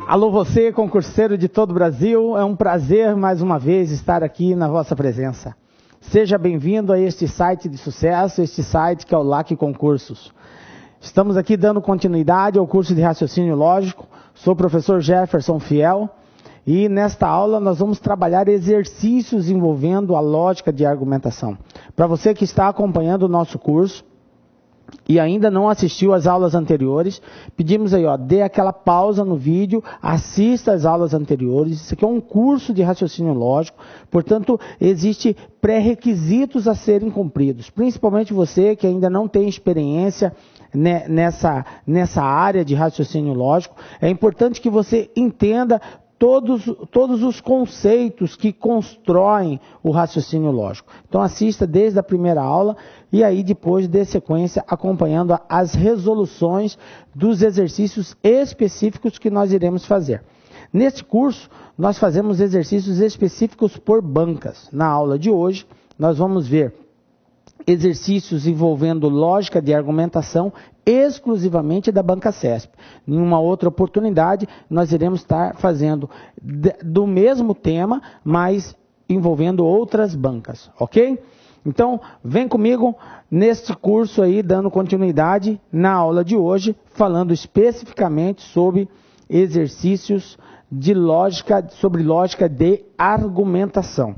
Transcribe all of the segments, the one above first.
Alô você, concurseiro de todo o Brasil, é um prazer mais uma vez estar aqui na vossa presença. Seja bem-vindo a este site de sucesso, este site que é o LAC Concursos. Estamos aqui dando continuidade ao curso de raciocínio lógico, sou o professor Jefferson Fiel e nesta aula nós vamos trabalhar exercícios envolvendo a lógica de argumentação. Para você que está acompanhando o nosso curso, e ainda não assistiu às aulas anteriores, pedimos aí, dê aquela pausa no vídeo, assista às aulas anteriores. Isso aqui é um curso de raciocínio lógico, portanto, existe pré-requisitos a serem cumpridos. Principalmente você que ainda não tem experiência nessa área de raciocínio lógico, é importante que você entenda todos os conceitos que constroem o raciocínio lógico. Então assista desde a primeira aula e aí depois dê sequência acompanhando as resoluções dos exercícios específicos que nós iremos fazer. Neste curso nós fazemos exercícios específicos por bancas. Na aula de hoje nós vamos ver exercícios envolvendo lógica de argumentação exclusivamente da banca CESP. Em uma outra oportunidade, nós iremos estar fazendo do mesmo tema, mas envolvendo outras bancas, ok? Então, vem comigo neste curso aí, dando continuidade na aula de hoje, falando especificamente sobre exercícios de lógica, sobre lógica de argumentação.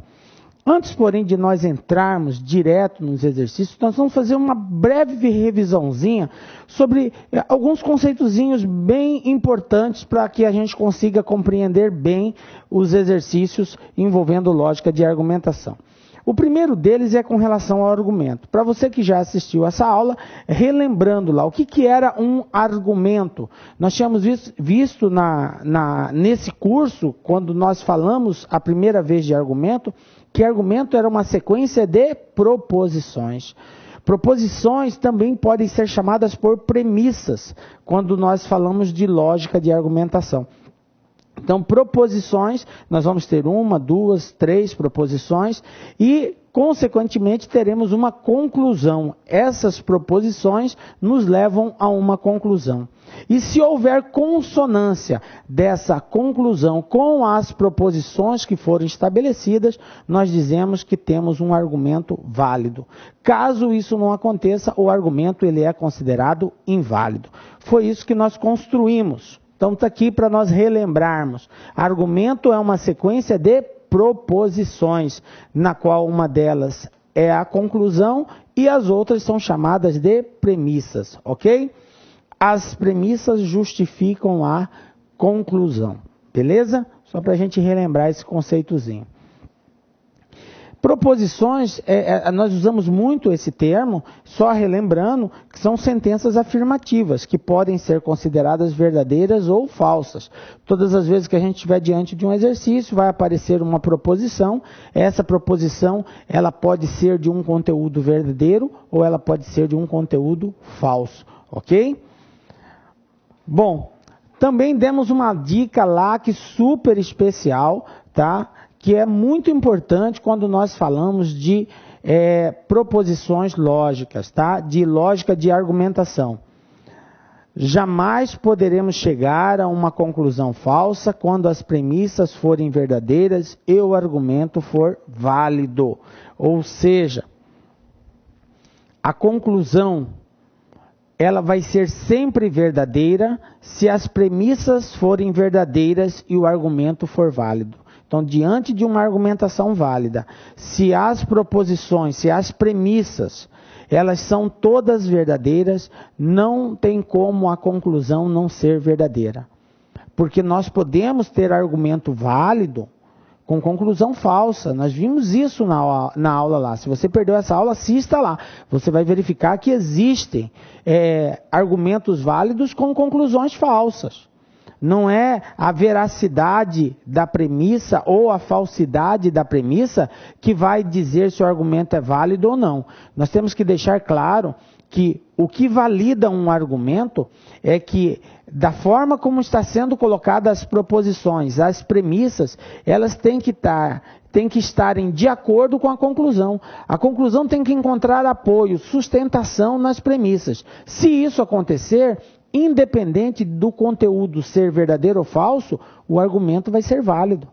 Antes, porém, de nós entrarmos direto nos exercícios, nós vamos fazer uma breve revisãozinha sobre alguns conceitozinhos bem importantes para que a gente consiga compreender bem os exercícios envolvendo lógica de argumentação. O primeiro deles é com relação ao argumento. Para você que já assistiu essa aula, relembrando lá, o que era um argumento? Nós tínhamos visto nesse curso, quando nós falamos a primeira vez de argumento, que argumento era uma sequência de proposições. Proposições também podem ser chamadas por premissas, quando nós falamos de lógica de argumentação. Então, proposições, nós vamos ter 1, 2, 3 proposições e, consequentemente, teremos uma conclusão. Essas proposições nos levam a uma conclusão. E se houver consonância dessa conclusão com as proposições que foram estabelecidas, nós dizemos que temos um argumento válido. Caso isso não aconteça, o argumento ele é considerado inválido. Foi isso que nós construímos. Então está aqui para nós relembrarmos. Argumento é uma sequência de proposições, na qual uma delas é a conclusão e as outras são chamadas de premissas, ok? As premissas justificam a conclusão, beleza? Só para a gente relembrar esse conceitozinho. Proposições, nós usamos muito esse termo, só relembrando que são sentenças afirmativas, que podem ser consideradas verdadeiras ou falsas. Todas as vezes que a gente estiver diante de um exercício, vai aparecer uma proposição. Essa proposição, ela pode ser de um conteúdo verdadeiro ou ela pode ser de um conteúdo falso, ok? Bom, também demos uma dica lá que super especial, tá? Que é muito importante quando nós falamos de proposições lógicas, tá? De lógica de argumentação. Jamais poderemos chegar a uma conclusão falsa quando as premissas forem verdadeiras e o argumento for válido. Ou seja, a conclusão ela vai ser sempre verdadeira se as premissas forem verdadeiras e o argumento for válido. Então, diante de uma argumentação válida, se as proposições, se as premissas, elas são todas verdadeiras, não tem como a conclusão não ser verdadeira. Porque nós podemos ter argumento válido com conclusão falsa. Nós vimos isso na aula lá. Se você perdeu essa aula, assista lá. Você vai verificar que existem argumentos válidos com conclusões falsas. Não é a veracidade da premissa ou a falsidade da premissa que vai dizer se o argumento é válido ou não. Nós temos que deixar claro que o que valida um argumento é que, da forma como está sendo colocadas as proposições, as premissas, elas têm que estarem de acordo com a conclusão. A conclusão tem que encontrar apoio, sustentação nas premissas. Se isso acontecer, independente do conteúdo ser verdadeiro ou falso, o argumento vai ser válido,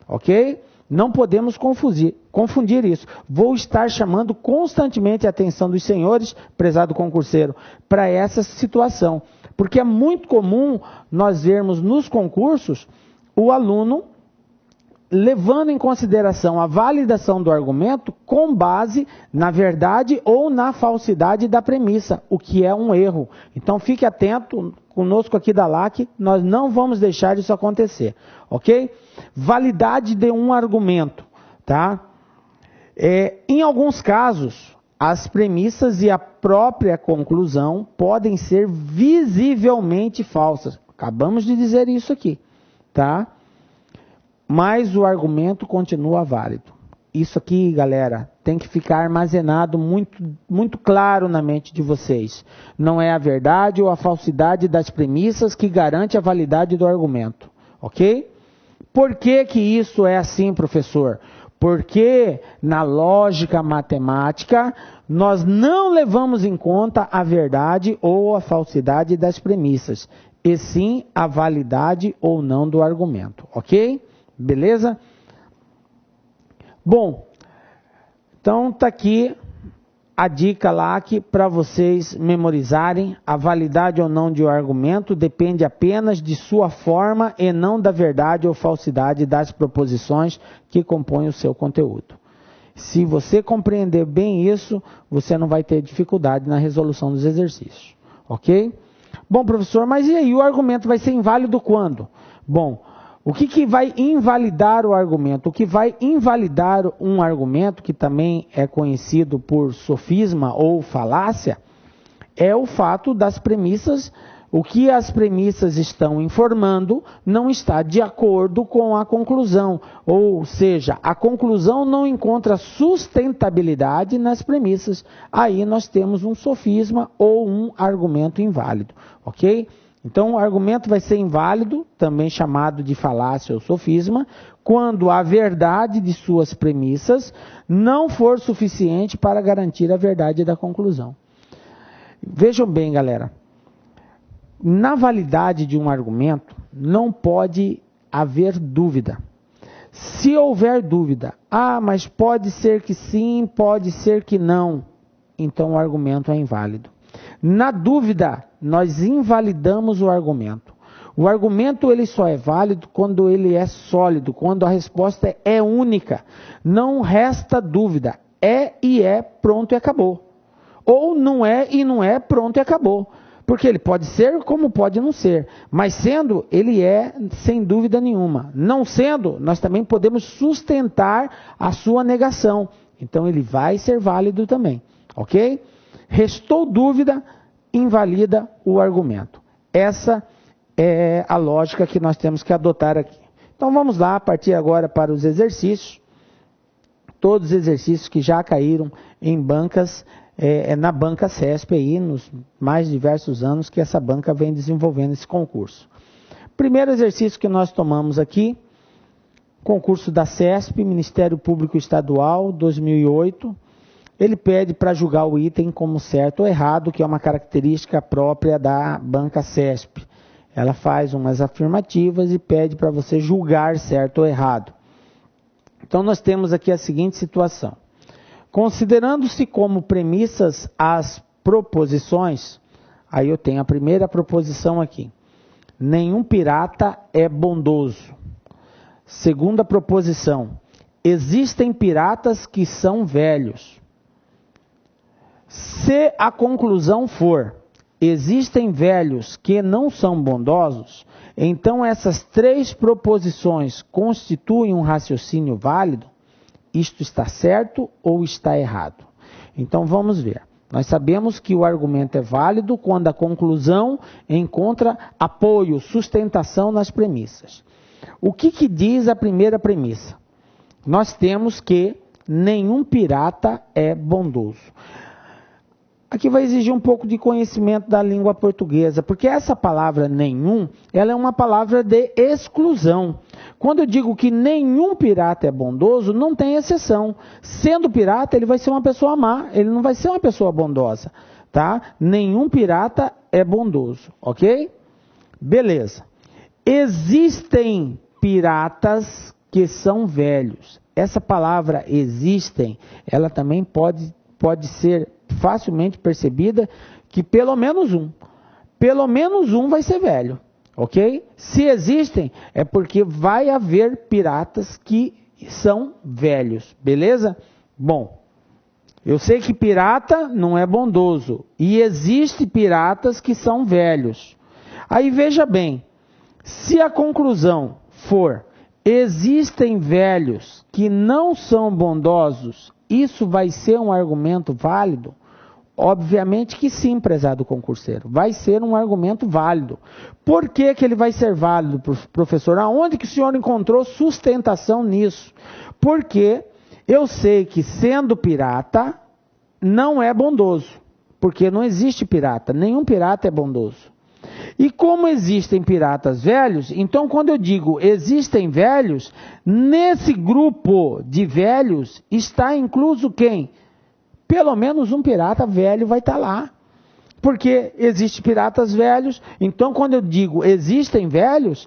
ok? Não podemos confundir isso. Vou estar chamando constantemente a atenção dos senhores, prezado concurseiro, para essa situação. Porque é muito comum nós vermos nos concursos o aluno levando em consideração a validação do argumento com base na verdade ou na falsidade da premissa, o que é um erro. Então fique atento conosco aqui da LAC, nós não vamos deixar isso acontecer, ok? Validade de um argumento, tá? Em alguns casos, as premissas e a própria conclusão podem ser visivelmente falsas. Acabamos de dizer isso aqui, tá? Mas o argumento continua válido. Isso aqui, galera, tem que ficar armazenado muito claro na mente de vocês. Não é a verdade ou a falsidade das premissas que garante a validade do argumento, ok? Por que que isso é assim, professor? Porque na lógica matemática, nós não levamos em conta a verdade ou a falsidade das premissas, e sim a validade ou não do argumento, ok? Beleza? Bom, então está aqui a dica lá que para vocês memorizarem. A validade ou não de um argumento depende apenas de sua forma e não da verdade ou falsidade das proposições que compõem o seu conteúdo. Se você compreender bem isso, você não vai ter dificuldade na resolução dos exercícios, ok? Bom, professor, mas e aí, o argumento vai ser inválido quando? Bom, o que vai invalidar o argumento? O que vai invalidar um argumento, que também é conhecido por sofisma ou falácia, é o fato das premissas, o que as premissas estão informando não está de acordo com a conclusão. Ou seja, a conclusão não encontra sustentabilidade nas premissas. Aí nós temos um sofisma ou um argumento inválido, ok? Então, o argumento vai ser inválido, também chamado de falácia ou sofisma, quando a verdade de suas premissas não for suficiente para garantir a verdade da conclusão. Vejam bem, galera, na validade de um argumento não pode haver dúvida. Se houver dúvida, mas pode ser que sim, pode ser que não, então o argumento é inválido. Na dúvida, nós invalidamos o argumento. O argumento ele só é válido quando ele é sólido, quando a resposta é única. Não resta dúvida. É e é, pronto e acabou. Ou não é e não é, pronto e acabou. Porque ele pode ser como pode não ser. Mas sendo, ele é sem dúvida nenhuma. Não sendo, nós também podemos sustentar a sua negação. Então ele vai ser válido também. Ok? Restou dúvida, invalida o argumento. Essa é a lógica que nós temos que adotar aqui. Então vamos lá, a partir agora para os exercícios. Todos os exercícios que já caíram em bancas, na banca CESP aí, nos mais diversos anos que essa banca vem desenvolvendo esse concurso. Primeiro exercício que nós tomamos aqui, concurso da CESP, Ministério Público Estadual, 2008. Ele pede para julgar o item como certo ou errado, que é uma característica própria da banca CESP. Ela faz umas afirmativas e pede para você julgar certo ou errado. Então nós temos aqui a seguinte situação. Considerando-se como premissas as proposições, aí eu tenho a primeira proposição aqui. Nenhum pirata é bondoso. Segunda proposição. Existem piratas que são velhos. Se a conclusão for, existem velhos que não são bondosos, então essas três proposições constituem um raciocínio válido? Isto está certo ou está errado? Então vamos ver. Nós sabemos que o argumento é válido quando a conclusão encontra apoio, sustentação nas premissas. O que diz a primeira premissa? Nós temos que nenhum pirata é bondoso. Aqui vai exigir um pouco de conhecimento da língua portuguesa, porque essa palavra nenhum, ela é uma palavra de exclusão. Quando eu digo que nenhum pirata é bondoso, não tem exceção. Sendo pirata, ele vai ser uma pessoa má, ele não vai ser uma pessoa bondosa. tá? Nenhum pirata é bondoso, ok? Beleza. Existem piratas que são velhos. Essa palavra existem, ela também pode ser facilmente percebida que pelo menos um vai ser velho, ok? Se existem, é porque vai haver piratas que são velhos, beleza? Bom, eu sei que pirata não é bondoso e existe piratas que são velhos. Aí veja bem, se a conclusão for existem velhos que não são bondosos, isso vai ser um argumento válido? Obviamente que sim, prezado concurseiro, vai ser um argumento válido. Por que que ele vai ser válido, professor? Aonde que o senhor encontrou sustentação nisso? Porque eu sei que sendo pirata, não é bondoso. Porque não existe pirata, nenhum pirata é bondoso. E como existem piratas velhos, então quando eu digo existem velhos, nesse grupo de velhos está incluso quem? Pelo menos um pirata velho vai estar lá. Porque existem piratas velhos, então quando eu digo existem velhos,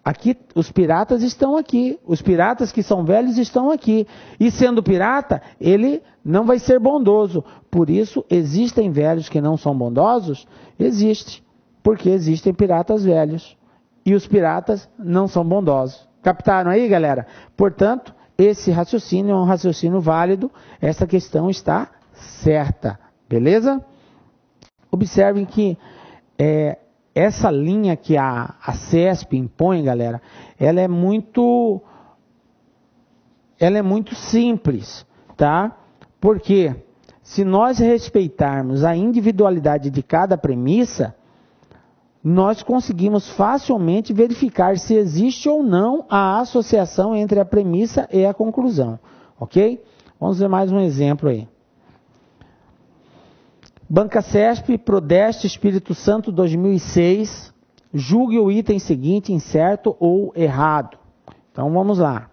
aqui os piratas estão aqui. Os piratas que são velhos estão aqui. E sendo pirata, ele não vai ser bondoso. Por isso, existem velhos que não são bondosos? Existe. Porque existem piratas velhos. E os piratas não são bondosos. Captaram aí, galera? Portanto, esse raciocínio é um raciocínio válido. Essa questão está certa. Beleza? Observem que essa linha que a CESP impõe, galera, ela é muito simples, tá? Porque se nós respeitarmos a individualidade de cada premissa, nós conseguimos facilmente verificar se existe ou não a associação entre a premissa e a conclusão, ok? Vamos ver mais um exemplo aí. Banca CESP, Prodeste, Espírito Santo, 2006, julgue o item seguinte incerto ou errado. Então vamos lá.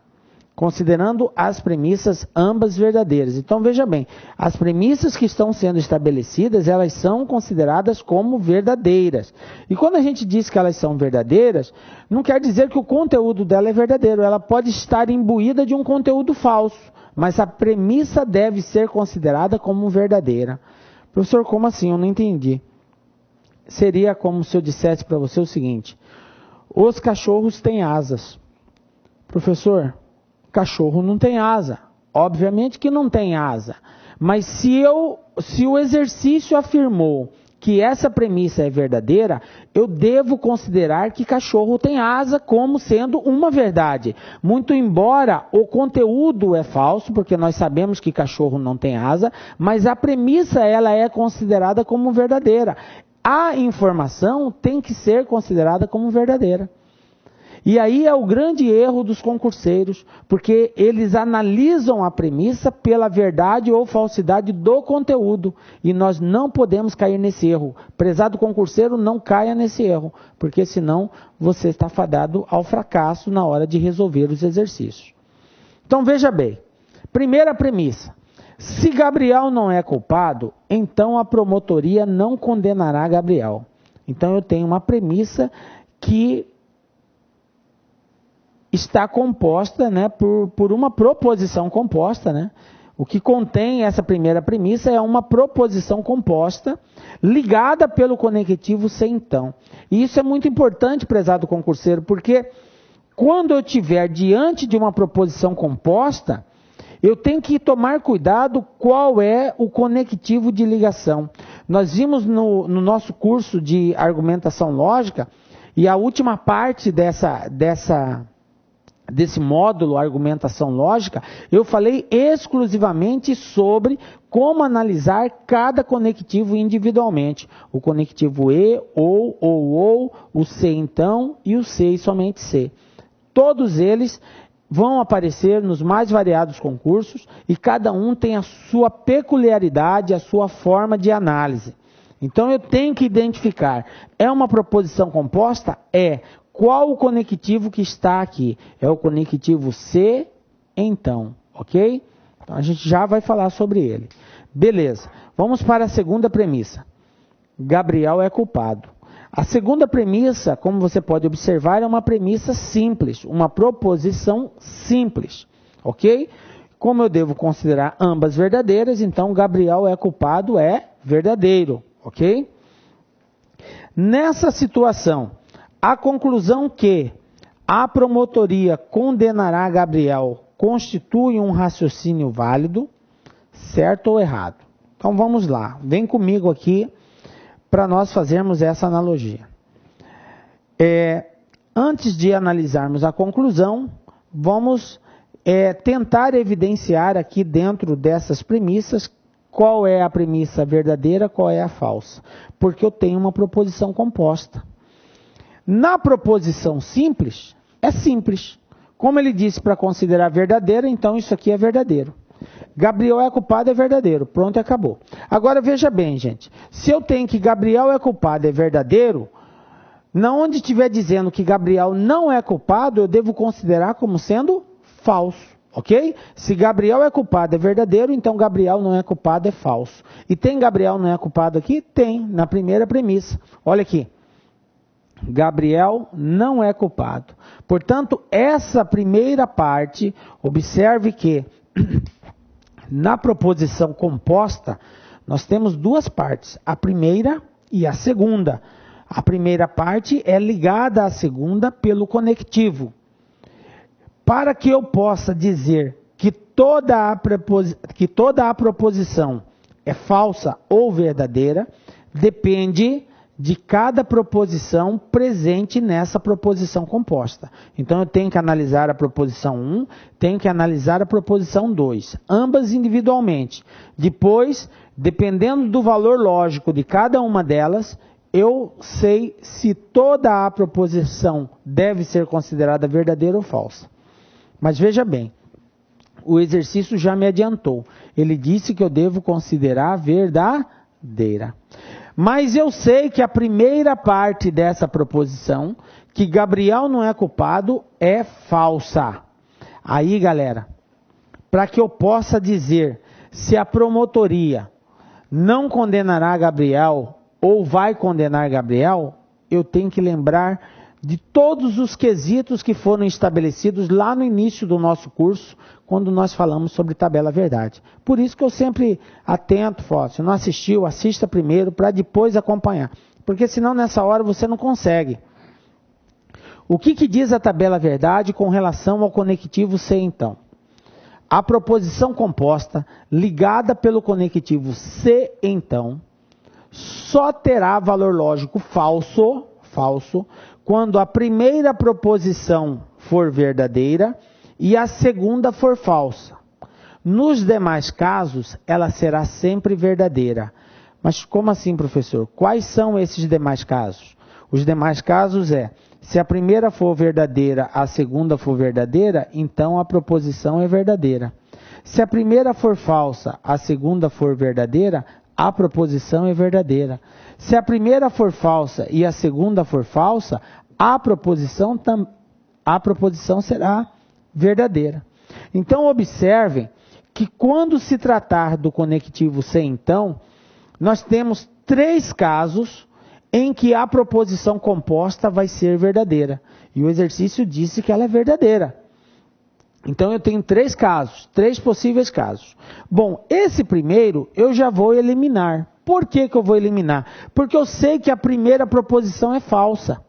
Considerando as premissas ambas verdadeiras. Então veja bem, as premissas que estão sendo estabelecidas, elas são consideradas como verdadeiras. E quando a gente diz que elas são verdadeiras, não quer dizer que o conteúdo dela é verdadeiro. Ela pode estar imbuída de um conteúdo falso, mas a premissa deve ser considerada como verdadeira. Professor, como assim? Eu não entendi. Seria como se eu dissesse para você o seguinte: os cachorros têm asas. Professor, cachorro não tem asa. Obviamente que não tem asa. Mas se o exercício afirmou que essa premissa é verdadeira, eu devo considerar que cachorro tem asa como sendo uma verdade. Muito embora o conteúdo é falso, porque nós sabemos que cachorro não tem asa, mas a premissa ela é considerada como verdadeira. A informação tem que ser considerada como verdadeira. E aí é o grande erro dos concurseiros, porque eles analisam a premissa pela verdade ou falsidade do conteúdo. E nós não podemos cair nesse erro. Prezado concurseiro, não caia nesse erro, porque senão você está fadado ao fracasso na hora de resolver os exercícios. Então veja bem, primeira premissa. Se Gabriel não é culpado, então a promotoria não condenará Gabriel. Então eu tenho uma premissa que está composta, né, por uma proposição composta, né? O que contém essa primeira premissa é uma proposição composta ligada pelo conectivo se então. E isso é muito importante, prezado concurseiro, porque quando eu estiver diante de uma proposição composta, eu tenho que tomar cuidado qual é o conectivo de ligação. Nós vimos no nosso curso de argumentação lógica, e a última parte desse módulo argumentação lógica, eu falei exclusivamente sobre como analisar cada conectivo individualmente. O conectivo e, ou, o se então e o se e somente se. Todos eles vão aparecer nos mais variados concursos e cada um tem a sua peculiaridade, a sua forma de análise. Então eu tenho que identificar, é uma proposição composta? É. Qual o conectivo que está aqui? É o conectivo se, então, ok? Então a gente já vai falar sobre ele. Beleza, vamos para a segunda premissa. Gabriel é culpado. A segunda premissa, como você pode observar, é uma premissa simples, uma proposição simples, ok? Como eu devo considerar ambas verdadeiras, então Gabriel é culpado é verdadeiro, ok? Nessa situação, a conclusão que a promotoria condenará Gabriel constitui um raciocínio válido, certo ou errado? Então vamos lá, vem comigo aqui para nós fazermos essa analogia. Antes de analisarmos a conclusão, vamos tentar evidenciar aqui dentro dessas premissas qual é a premissa verdadeira, qual é a falsa. Porque eu tenho uma proposição composta. Na proposição simples, é simples. Como ele disse para considerar verdadeira, então isso aqui é verdadeiro. Gabriel é culpado é verdadeiro. Pronto, e acabou. Agora veja bem, gente. Se eu tenho que Gabriel é culpado é verdadeiro, na onde estiver dizendo que Gabriel não é culpado, eu devo considerar como sendo falso. Ok? Se Gabriel é culpado é verdadeiro, então Gabriel não é culpado é falso. E tem Gabriel não é culpado aqui? Tem, na primeira premissa. Olha aqui. Gabriel não é culpado. Portanto, essa primeira parte, observe que na proposição composta, nós temos duas partes, a primeira e a segunda. A primeira parte é ligada à segunda pelo conectivo. Para que eu possa dizer que toda a proposição é falsa ou verdadeira, depende de cada proposição presente nessa proposição composta. Então eu tenho que analisar a proposição 1, tenho que analisar a proposição 2, ambas individualmente. Depois, dependendo do valor lógico de cada uma delas, eu sei se toda a proposição deve ser considerada verdadeira ou falsa. Mas veja bem, o exercício já me adiantou. Ele disse que eu devo considerar verdadeira. Mas eu sei que a primeira parte dessa proposição, que Gabriel não é culpado, é falsa. Aí, galera, para que eu possa dizer se a promotoria não condenará Gabriel ou vai condenar Gabriel, eu tenho que lembrar de todos os quesitos que foram estabelecidos lá no início do nosso curso, quando nós falamos sobre tabela verdade. Por isso que eu sempre atento, falo, se não assistiu, assista primeiro para depois acompanhar. Porque senão nessa hora você não consegue. O que diz a tabela verdade com relação ao conectivo C então? A proposição composta ligada pelo conectivo C então, só terá valor lógico falso, quando a primeira proposição for verdadeira e a segunda for falsa. Nos demais casos, ela será sempre verdadeira. Mas como assim, professor? Quais são esses demais casos? Os demais casos se a primeira for verdadeira, a segunda for verdadeira, então a proposição é verdadeira. Se a primeira for falsa, a segunda for verdadeira, a proposição é verdadeira. Se a primeira for falsa e a segunda for falsa, a proposição será verdadeira. Então, observem que quando se tratar do conectivo C, então, nós temos 3 casos em que a proposição composta vai ser verdadeira. E o exercício disse que ela é verdadeira. Então, eu tenho 3 casos, 3 possíveis casos. Bom, esse primeiro eu já vou eliminar. Por que eu vou eliminar? Porque eu sei que a primeira proposição é falsa.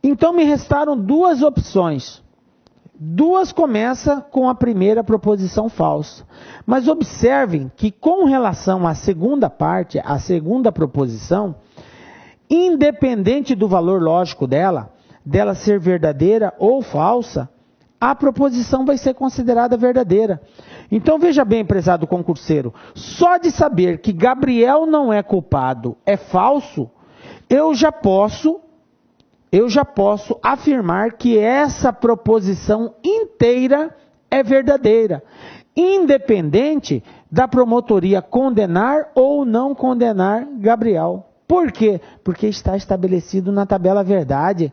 Então, me restaram 2 opções. 2 começam com a primeira proposição falsa. Mas observem que com relação à segunda parte, a segunda proposição, independente do valor lógico dela ser verdadeira ou falsa, a proposição vai ser considerada verdadeira. Então veja bem, prezado concurseiro, só de saber que Gabriel não é culpado é falso, eu já posso afirmar que essa proposição inteira é verdadeira, independente da promotoria condenar ou não condenar Gabriel. Por quê? Porque está estabelecido na tabela verdade.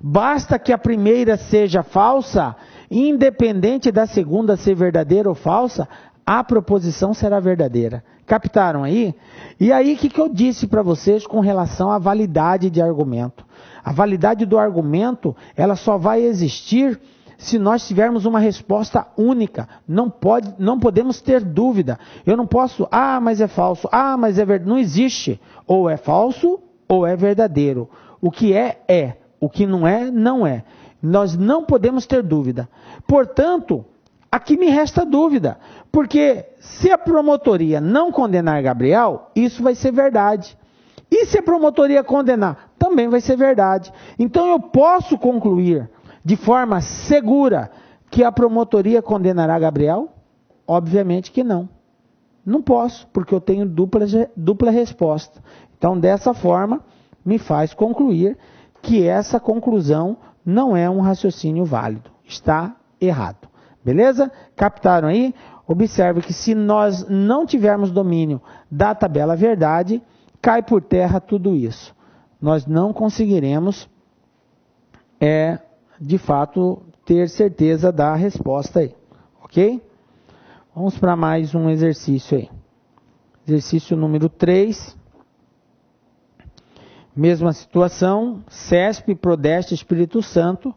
Basta que a primeira seja falsa, independente da segunda ser verdadeira ou falsa, a proposição será verdadeira. Captaram aí? E aí, o que eu disse para vocês com relação à validade de argumento? A validade do argumento, ela só vai existir se nós tivermos uma resposta única. Não podemos ter dúvida. Eu não posso, mas é falso, mas é verdade. Não existe. Ou é falso, ou é verdadeiro. O que é, é. O que não é, não é. Nós não podemos ter dúvida. Portanto, aqui me resta dúvida. Porque se a promotoria não condenar Gabriel, isso vai ser verdade. E se a promotoria condenar, também vai ser verdade. Então eu posso concluir de forma segura que a promotoria condenará Gabriel? Obviamente que não. Não posso, porque eu tenho dupla resposta. Então, dessa forma, me faz concluir que essa conclusão não é um raciocínio válido. Está errado. Beleza? Captaram aí? Observe que se nós não tivermos domínio da tabela verdade, cai por terra tudo isso. Nós não conseguiremos, de fato, ter certeza da resposta aí. Ok? Vamos para mais um exercício aí. Exercício número 3. Mesma situação, CESP, Prodeste, Espírito Santo.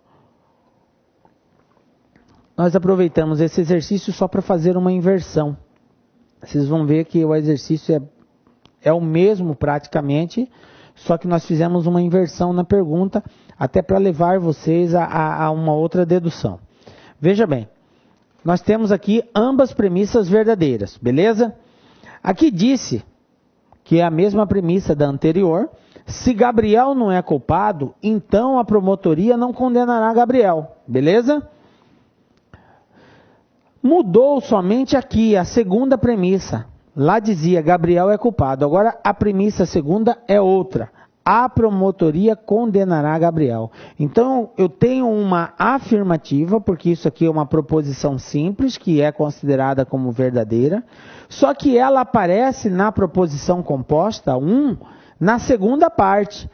Nós aproveitamos esse exercício só para fazer uma inversão. Vocês vão ver que o exercício é o mesmo praticamente, só que nós fizemos uma inversão na pergunta, até para levar vocês a uma outra dedução. Veja bem, nós temos aqui ambas premissas verdadeiras, beleza? Aqui disse que é a mesma premissa da anterior. Se Gabriel não é culpado, então a promotoria não condenará Gabriel, beleza? Mudou somente aqui a segunda premissa. Lá dizia Gabriel é culpado. Agora a premissa segunda é outra. A promotoria condenará Gabriel. Então eu tenho uma afirmativa, porque isso aqui é uma proposição simples, que é considerada como verdadeira. Só que ela aparece na proposição composta 1, na segunda parte.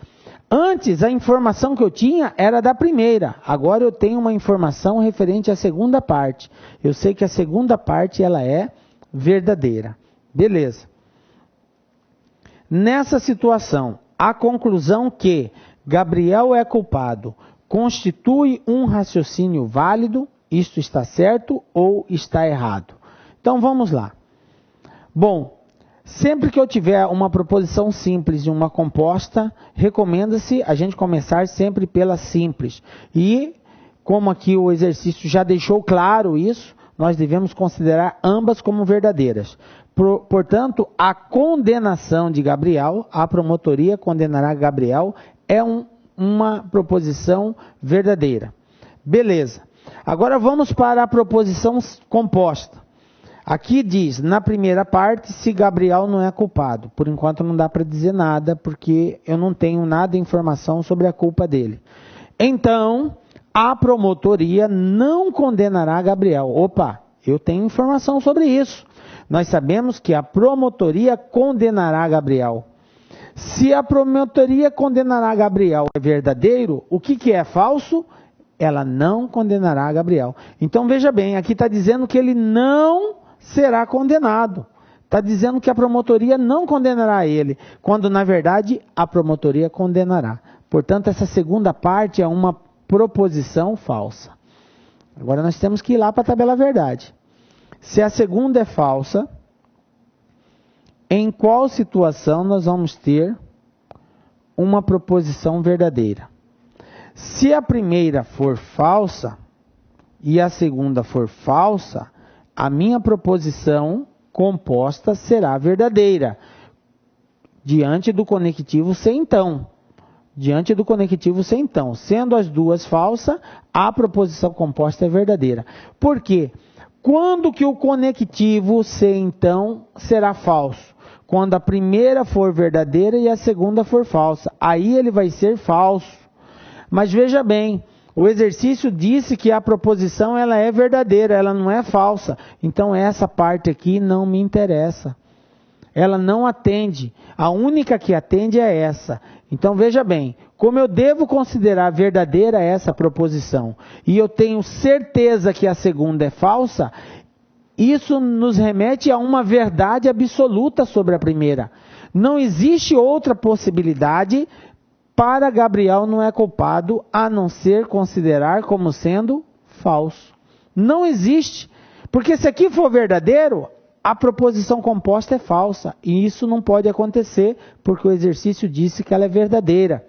Antes, a informação que eu tinha era da primeira. Agora eu tenho uma informação referente à segunda parte. Eu sei que a segunda parte ela é verdadeira. Beleza. Nessa situação, a conclusão que Gabriel é culpado constitui um raciocínio válido? Isto está certo ou está errado? Então vamos lá. Bom, sempre que eu tiver uma proposição simples e uma composta, recomenda-se a gente começar sempre pela simples. E, como aqui o exercício já deixou claro isso, nós devemos considerar ambas como verdadeiras. Portanto, a condenação de Gabriel, a promotoria condenará Gabriel, é uma proposição verdadeira. Beleza. Agora vamos para a proposição composta. Aqui diz, na primeira parte, se Gabriel não é culpado. Por enquanto não dá para dizer nada, porque eu não tenho nada de informação sobre a culpa dele. Então, a promotoria não condenará Gabriel. Opa, eu tenho informação sobre isso. Nós sabemos que a promotoria condenará Gabriel. Se a promotoria condenará Gabriel é verdadeiro, o que é falso? Ela não condenará Gabriel. Então veja bem, aqui está dizendo que ele não será condenado. Está dizendo que a promotoria não condenará ele, quando na verdade a promotoria condenará. Portanto, essa segunda parte é uma proposição falsa. Agora nós temos que ir lá para a tabela verdade. Se a segunda é falsa, em qual situação nós vamos ter uma proposição verdadeira? Se a primeira for falsa e a segunda for falsa, a minha proposição composta será verdadeira. Diante do conectivo sem então. Diante do conectivo sem então. Sendo as duas falsas, a proposição composta é verdadeira. Por quê? Quando que o conectivo sem então será falso? Quando a primeira for verdadeira e a segunda for falsa. Aí ele vai ser falso. Mas veja bem, o exercício disse que a proposição ela é verdadeira, ela não é falsa. Então essa parte aqui não me interessa. Ela não atende. A única que atende é essa. Então veja bem, como eu devo considerar verdadeira essa proposição, e eu tenho certeza que a segunda é falsa, isso nos remete a uma verdade absoluta sobre a primeira. Não existe outra possibilidade para Gabriel não é culpado, a não ser considerar como sendo falso. Não existe. Porque se aqui for verdadeiro, a proposição composta é falsa. E isso não pode acontecer, porque o exercício disse que ela é verdadeira.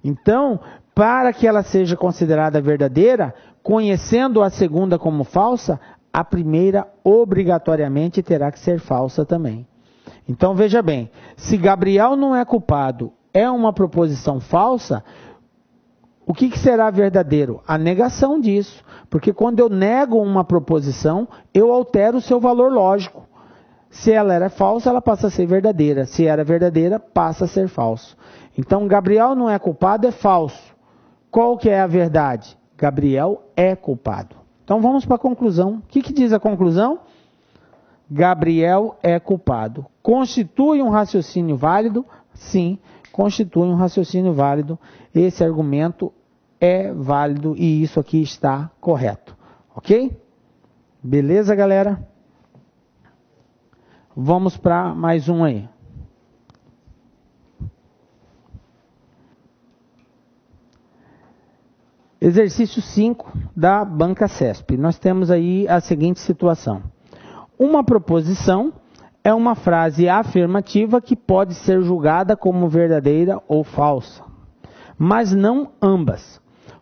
Então, para que ela seja considerada verdadeira, conhecendo a segunda como falsa, a primeira obrigatoriamente terá que ser falsa também. Então veja bem, se Gabriel não é culpado, é uma proposição falsa, o que será verdadeiro? A negação disso. Porque quando eu nego uma proposição, eu altero o seu valor lógico. Se ela era falsa, ela passa a ser verdadeira. Se era verdadeira, passa a ser falso. Então, Gabriel não é culpado, é falso. Qual que é a verdade? Gabriel é culpado. Então, vamos para a conclusão. O que diz a conclusão? Gabriel é culpado. Constitui um raciocínio válido? Sim, constitui um raciocínio válido. Esse argumento é válido e isso aqui está correto. Ok? Beleza, galera? Vamos para mais um aí. Exercício 5 da banca CESP. Nós temos aí a seguinte situação. Uma proposição é uma frase afirmativa que pode ser julgada como verdadeira ou falsa, mas não ambas.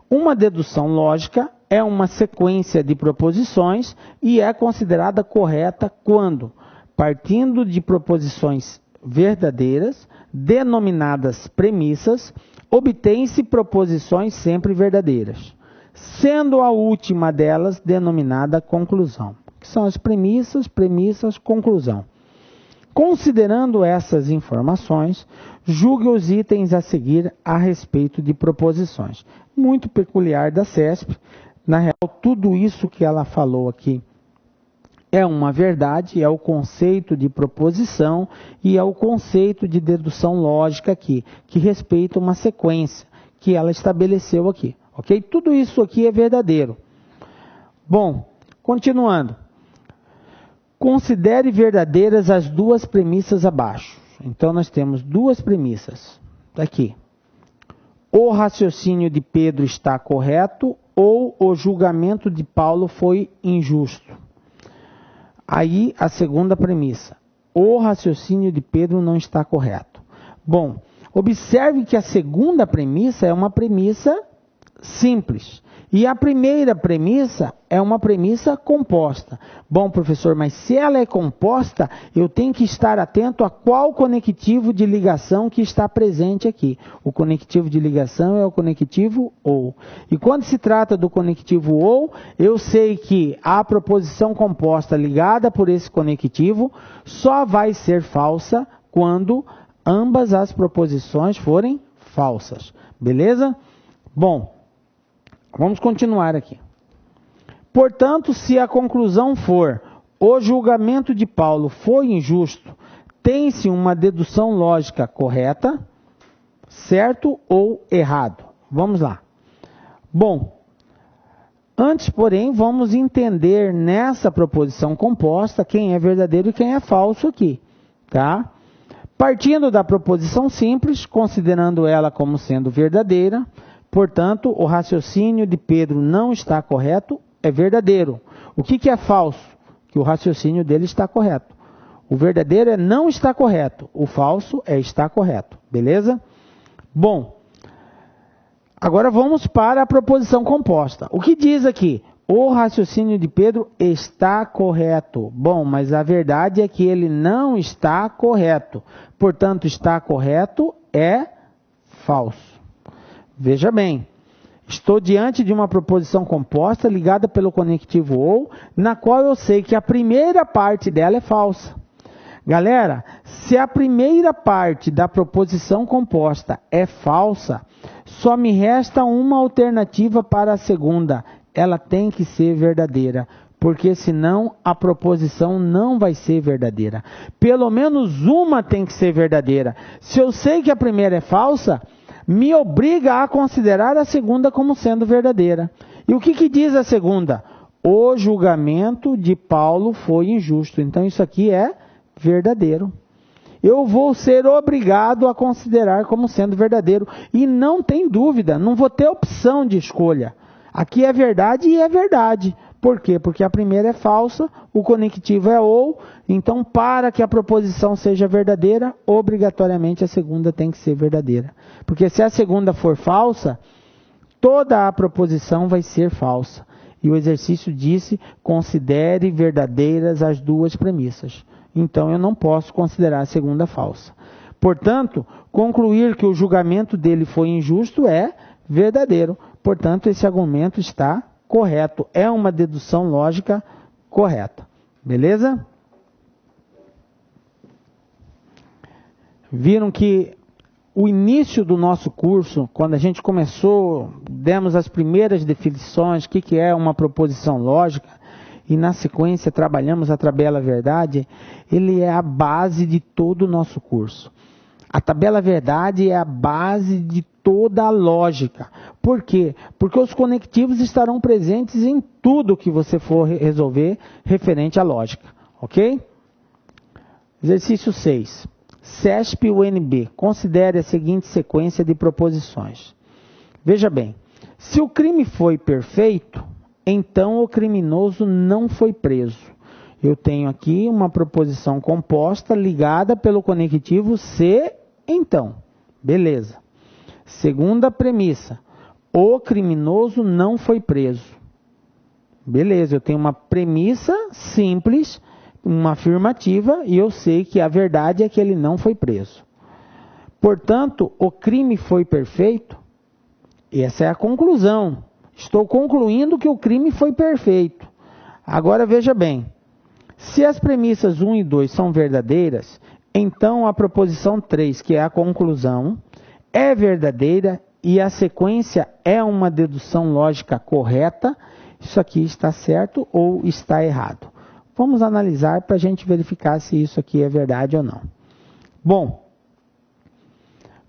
Uma dedução lógica é uma sequência de proposições e é considerada correta quando, partindo de proposições verdadeiras, denominadas premissas, obtém-se proposições sempre verdadeiras, sendo a última delas denominada conclusão, que são as premissas, conclusão. Considerando essas informações, julgue os itens a seguir a respeito de proposições. Muito peculiar da CESP. Na real, tudo isso que ela falou aqui é uma verdade, é o conceito de proposição e é o conceito de dedução lógica aqui, que respeita uma sequência que ela estabeleceu aqui. Ok? Tudo isso aqui é verdadeiro. Bom, continuando. Considere verdadeiras as duas premissas abaixo. Então, nós temos duas premissas. Aqui. O raciocínio de Pedro está correto ou o julgamento de Paulo foi injusto. Aí, a segunda premissa. O raciocínio de Pedro não está correto. Bom, observe que a segunda premissa é uma premissa simples. E a primeira premissa é uma premissa composta. Bom, professor, mas se ela é composta, eu tenho que estar atento a qual conectivo de ligação que está presente aqui. O conectivo de ligação é o conectivo OU. E quando se trata do conectivo OU, eu sei que a proposição composta ligada por esse conectivo só vai ser falsa quando ambas as proposições forem falsas. Beleza? Bom, vamos continuar aqui. Portanto, se a conclusão for o julgamento de Paulo foi injusto, tem-se uma dedução lógica correta, certo ou errado? Vamos lá. Bom, antes, porém, vamos entender nessa proposição composta quem é verdadeiro e quem é falso aqui, tá? Partindo da proposição simples, considerando ela como sendo verdadeira, portanto, o raciocínio de Pedro não está correto, é verdadeiro. O que é falso? Que o raciocínio dele está correto. O verdadeiro é não está correto. O falso é está correto. Beleza? Bom, agora vamos para a proposição composta. O que diz aqui? O raciocínio de Pedro está correto. Bom, mas a verdade é que ele não está correto. Portanto, está correto é falso. Veja bem, estou diante de uma proposição composta ligada pelo conectivo OU, na qual eu sei que a primeira parte dela é falsa. Galera, se a primeira parte da proposição composta é falsa, só me resta uma alternativa para a segunda. Ela tem que ser verdadeira, porque senão a proposição não vai ser verdadeira. Pelo menos uma tem que ser verdadeira. Se eu sei que a primeira é falsa, me obriga a considerar a segunda como sendo verdadeira. E o que diz a segunda? o julgamento de Paulo foi injusto. Então isso aqui é verdadeiro. Eu vou ser obrigado a considerar como sendo verdadeiro. E não tem dúvida, não vou ter opção de escolha. Aqui é verdade e é verdade. Por quê? Porque a primeira é falsa, o conectivo é ou. Então, para que a proposição seja verdadeira, obrigatoriamente a segunda tem que ser verdadeira. Porque se a segunda for falsa, toda a proposição vai ser falsa. E o exercício disse, considere verdadeiras as duas premissas. Então, eu não posso considerar a segunda falsa. Portanto, concluir que o julgamento dele foi injusto é verdadeiro. Portanto, esse argumento está correto. É uma dedução lógica correta. Beleza? Viram que o início do nosso curso, quando a gente começou, demos as primeiras definições, o que é uma proposição lógica, e na sequência trabalhamos a tabela verdade, ele é a base de todo o nosso curso. A tabela verdade é a base de toda a lógica. Por quê? Porque os conectivos estarão presentes em tudo que você for resolver referente à lógica. Ok? Exercício 6. CESP-UNB. Considere a seguinte sequência de proposições. Veja bem, se o crime foi perfeito, então o criminoso não foi preso. Eu tenho aqui uma proposição composta ligada pelo conectivo se, então. Beleza. Segunda premissa, o criminoso não foi preso. Beleza, eu tenho uma premissa simples, uma afirmativa, e eu sei que a verdade é que ele não foi preso. Portanto, o crime foi perfeito? Essa é a conclusão. Estou concluindo que o crime foi perfeito. Agora veja bem, se as premissas 1 e 2 são verdadeiras, então a proposição 3, que é a conclusão, é verdadeira e a sequência é uma dedução lógica correta. Isso aqui está certo ou está errado? Vamos analisar para a gente verificar se isso aqui é verdade ou não. Bom,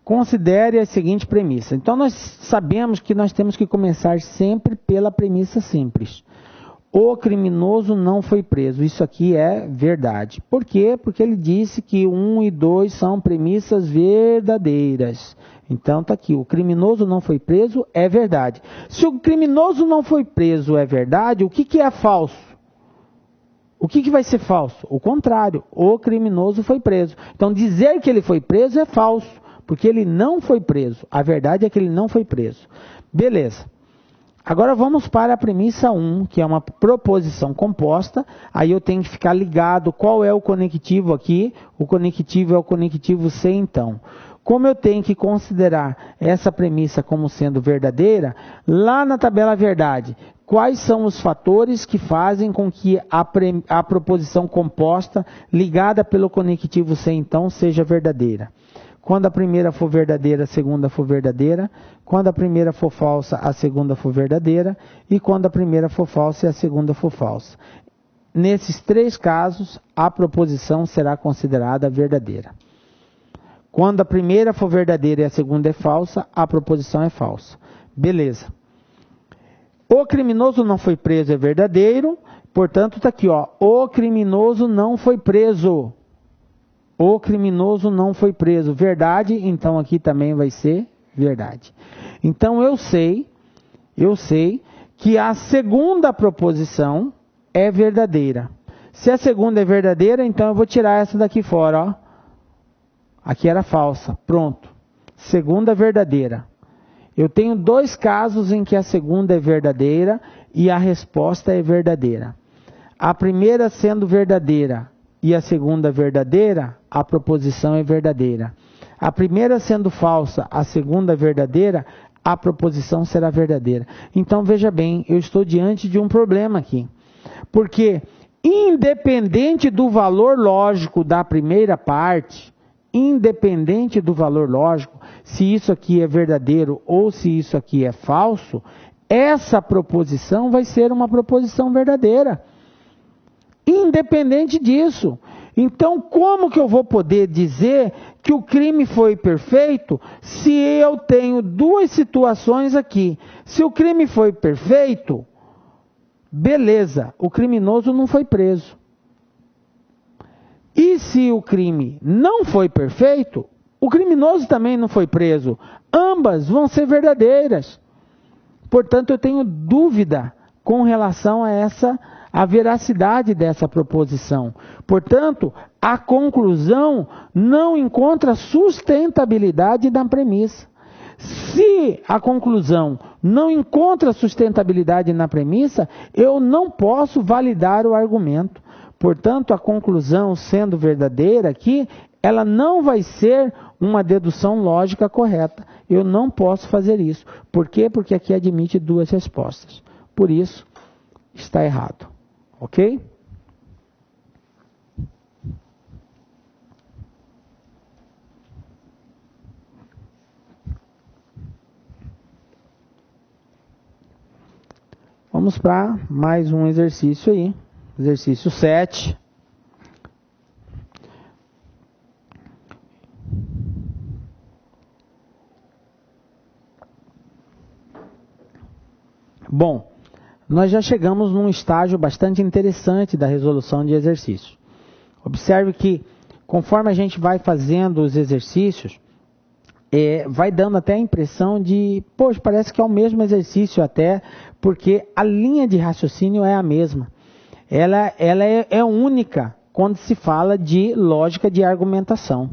considere a seguinte premissa. Então nós sabemos que nós temos que começar sempre pela premissa simples. O criminoso não foi preso. Isso aqui é verdade. Por quê? Porque ele disse que 1 e 2 são premissas verdadeiras. Então está aqui, o criminoso não foi preso é verdade. Se o criminoso não foi preso é verdade, o que é falso? O que vai ser falso? O contrário, o criminoso foi preso. Então dizer que ele foi preso é falso, porque ele não foi preso. A verdade é que ele não foi preso. Beleza. Agora vamos para a premissa 1, que é uma proposição composta. Aí eu tenho que ficar ligado qual é o conectivo aqui. O conectivo é o conectivo se então. Como eu tenho que considerar essa premissa como sendo verdadeira, lá na tabela verdade, quais são os fatores que fazem com que a proposição composta ligada pelo conectivo se então seja verdadeira? Quando a primeira for verdadeira, a segunda for verdadeira. Quando a primeira for falsa, a segunda for verdadeira. E quando a primeira for falsa e a segunda for falsa. Nesses 3 casos, a proposição será considerada verdadeira. Quando a primeira for verdadeira e a segunda é falsa, a proposição é falsa. Beleza. O criminoso não foi preso é verdadeiro. Portanto, está aqui, ó. O criminoso não foi preso. O criminoso não foi preso. Verdade, então aqui também vai ser verdade. Então eu sei que a segunda proposição é verdadeira. Se a segunda é verdadeira, então eu vou tirar essa daqui fora, ó. Aqui era falsa. Pronto. Segunda verdadeira. Eu tenho 2 casos em que a segunda é verdadeira e a resposta é verdadeira. A primeira sendo verdadeira e a segunda verdadeira, a proposição é verdadeira. A primeira sendo falsa, a segunda verdadeira, a proposição será verdadeira. Então veja bem, eu estou diante de um problema aqui. Porque independente do valor lógico da primeira parte, independente do valor lógico, se isso aqui é verdadeiro ou se isso aqui é falso, essa proposição vai ser uma proposição verdadeira. Independente disso. Então, como que eu vou poder dizer que o crime foi perfeito se eu tenho 2 situações aqui? Se o crime foi perfeito, Beleza, o criminoso não foi preso. E se o crime não foi perfeito, o criminoso também não foi preso. Ambas vão ser verdadeiras. Portanto, eu tenho dúvida com relação a veracidade dessa proposição. Portanto, a conclusão não encontra sustentabilidade na premissa. Se a conclusão não encontra sustentabilidade na premissa, eu não posso validar o argumento. Portanto, a conclusão, sendo verdadeira aqui, ela não vai ser uma dedução lógica correta. Eu não posso fazer isso. Por quê? Porque aqui admite duas respostas. Por isso, está errado. Ok? Vamos para mais um exercício aí. Exercício 7. Bom, nós já chegamos num estágio bastante interessante da resolução de exercícios. Observe que, conforme a gente vai fazendo os exercícios, vai dando até a impressão de, poxa, parece que é o mesmo exercício até, porque a linha de raciocínio é a mesma. Ela é única quando se fala de lógica de argumentação.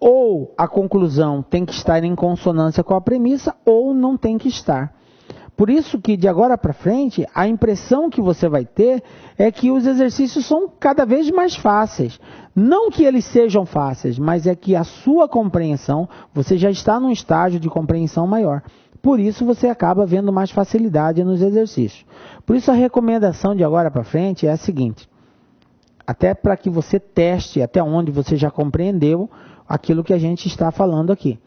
Ou a conclusão tem que estar em consonância com a premissa, ou não tem que estar. Por isso que de agora para frente, a impressão que você vai ter é que os exercícios são cada vez mais fáceis. Não que eles sejam fáceis, mas é que a sua compreensão, você já está num estágio de compreensão maior. Por isso você acaba vendo mais facilidade nos exercícios. Por isso a recomendação de agora para frente é a seguinte. Até para que você teste até onde você já compreendeu aquilo que a gente está falando aqui.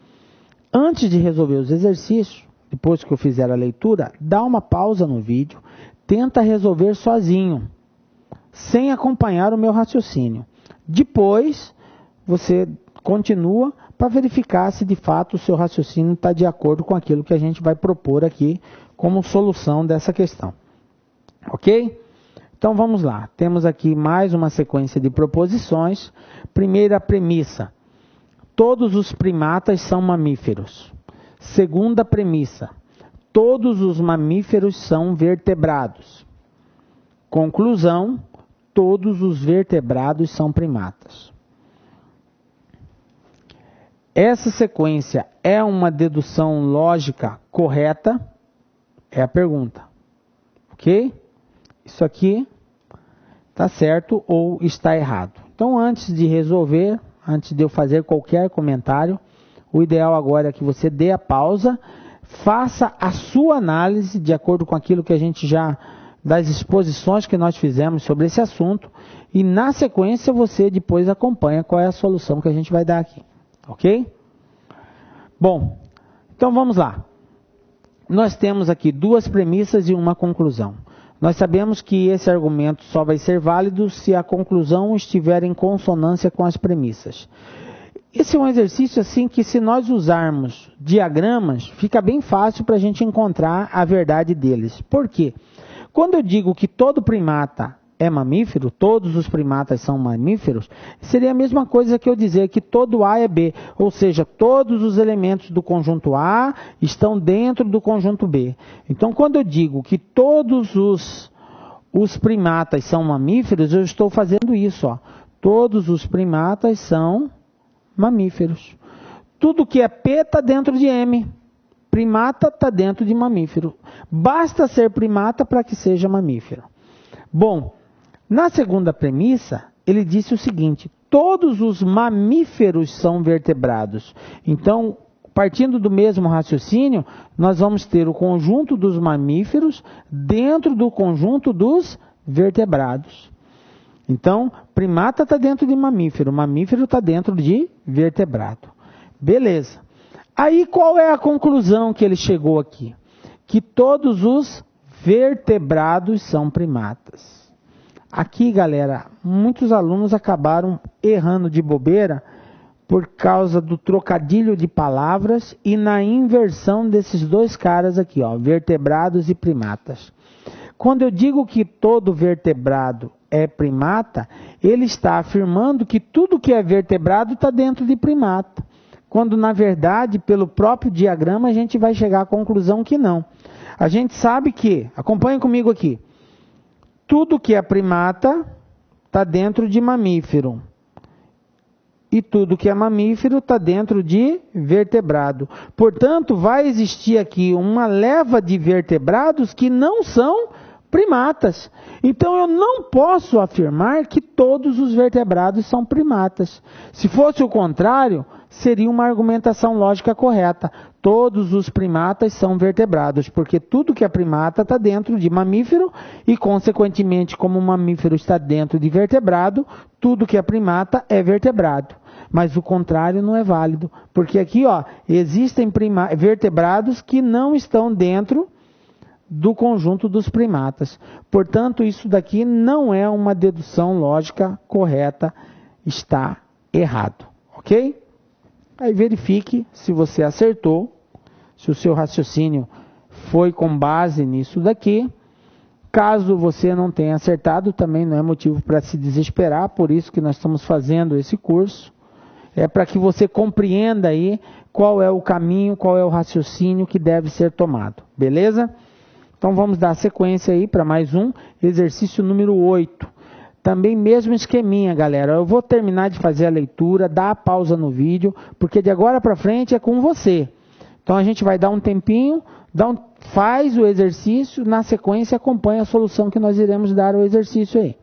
Antes de resolver os exercícios, depois que eu fizer a leitura, dá uma pausa no vídeo, tenta resolver sozinho, sem acompanhar o meu raciocínio. Depois, você continua para verificar se de fato o seu raciocínio está de acordo com aquilo que a gente vai propor aqui como solução dessa questão. Ok? Então vamos lá. Temos aqui mais uma sequência de proposições. Primeira premissa. Todos os primatas são mamíferos. Segunda premissa. Todos os mamíferos são vertebrados. Conclusão. Todos os vertebrados são primatas. Essa sequência é uma dedução lógica correta? É a pergunta. Ok? Isso aqui está certo ou está errado? Então, antes de resolver, antes de eu fazer qualquer comentário, o ideal agora é que você dê a pausa, faça a sua análise de acordo com aquilo que a gente já, das exposições que nós fizemos sobre esse assunto, e na sequência você depois acompanha qual é a solução que a gente vai dar aqui. Ok? Bom, então vamos lá. Nós temos aqui duas premissas e uma conclusão. Nós sabemos que esse argumento só vai ser válido se a conclusão estiver em consonância com as premissas. Esse é um exercício assim que, se nós usarmos diagramas, fica bem fácil para a gente encontrar a verdade deles. Por quê? Quando eu digo que todo primata é mamífero, todos os primatas são mamíferos, seria a mesma coisa que eu dizer que todo A é B, ou seja, todos os elementos do conjunto A estão dentro do conjunto B. Então, quando eu digo que todos os primatas são mamíferos, eu estou fazendo isso, ó. Todos os primatas são mamíferos. Tudo que é P está dentro de M. Primata está dentro de mamífero. Basta ser primata para que seja mamífero. Bom, na segunda premissa, ele disse o seguinte: todos os mamíferos são vertebrados. Então, partindo do mesmo raciocínio, nós vamos ter o conjunto dos mamíferos dentro do conjunto dos vertebrados. Então, primata está dentro de mamífero, mamífero está dentro de vertebrado. Beleza. Aí qual é a conclusão que ele chegou aqui? Que todos os vertebrados são primatas. Aqui, galera, muitos alunos acabaram errando de bobeira por causa do trocadilho de palavras e na inversão desses dois caras aqui, ó, vertebrados e primatas. quando eu digo que todo vertebrado é primata, ele está afirmando que tudo que é vertebrado está dentro de primata. Quando, na verdade, pelo próprio diagrama, a gente vai chegar à conclusão que não. A gente sabe que, acompanhem comigo aqui, tudo que é primata está dentro de mamífero. E tudo que é mamífero está dentro de vertebrado. Portanto, vai existir aqui uma leva de vertebrados que não são primatas. Então, eu não posso afirmar que todos os vertebrados são primatas. Se fosse o contrário, seria uma argumentação lógica correta. Todos os primatas são vertebrados, porque tudo que é primata está dentro de mamífero e, consequentemente, como o mamífero está dentro de vertebrado, tudo que é primata é vertebrado. Mas o contrário não é válido, porque aqui existem vertebrados que não estão dentro do conjunto dos primatas. Portanto, isso daqui não é uma dedução lógica correta, está errado, ok? Aí verifique se você acertou, se o seu raciocínio foi com base nisso daqui. Caso você não tenha acertado, também não é motivo para se desesperar, por isso que nós estamos fazendo esse curso. É para que você compreenda aí qual é o caminho, qual é o raciocínio que deve ser tomado. Beleza? Então vamos dar sequência aí para mais um, exercício número 8. Também mesmo esqueminha, galera. Eu vou terminar de fazer a leitura, dar a pausa no vídeo, porque de agora para frente é com você. Então a gente vai dar um tempinho, faz o exercício, na sequência acompanha a solução que nós iremos dar ao exercício aí.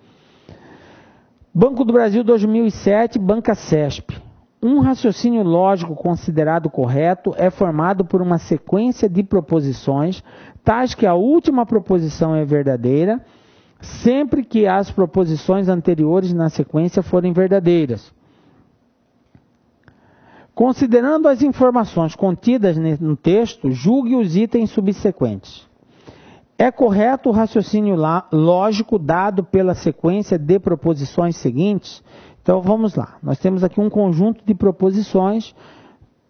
Banco do Brasil 2007, Banca CESP. Um raciocínio lógico considerado correto é formado por uma sequência de proposições, tais que a última proposição é verdadeira, sempre que as proposições anteriores na sequência forem verdadeiras. Considerando as informações contidas no texto, julgue os itens subsequentes. É correto o raciocínio lógico dado pela sequência de proposições seguintes? Então vamos lá, nós temos aqui um conjunto de proposições,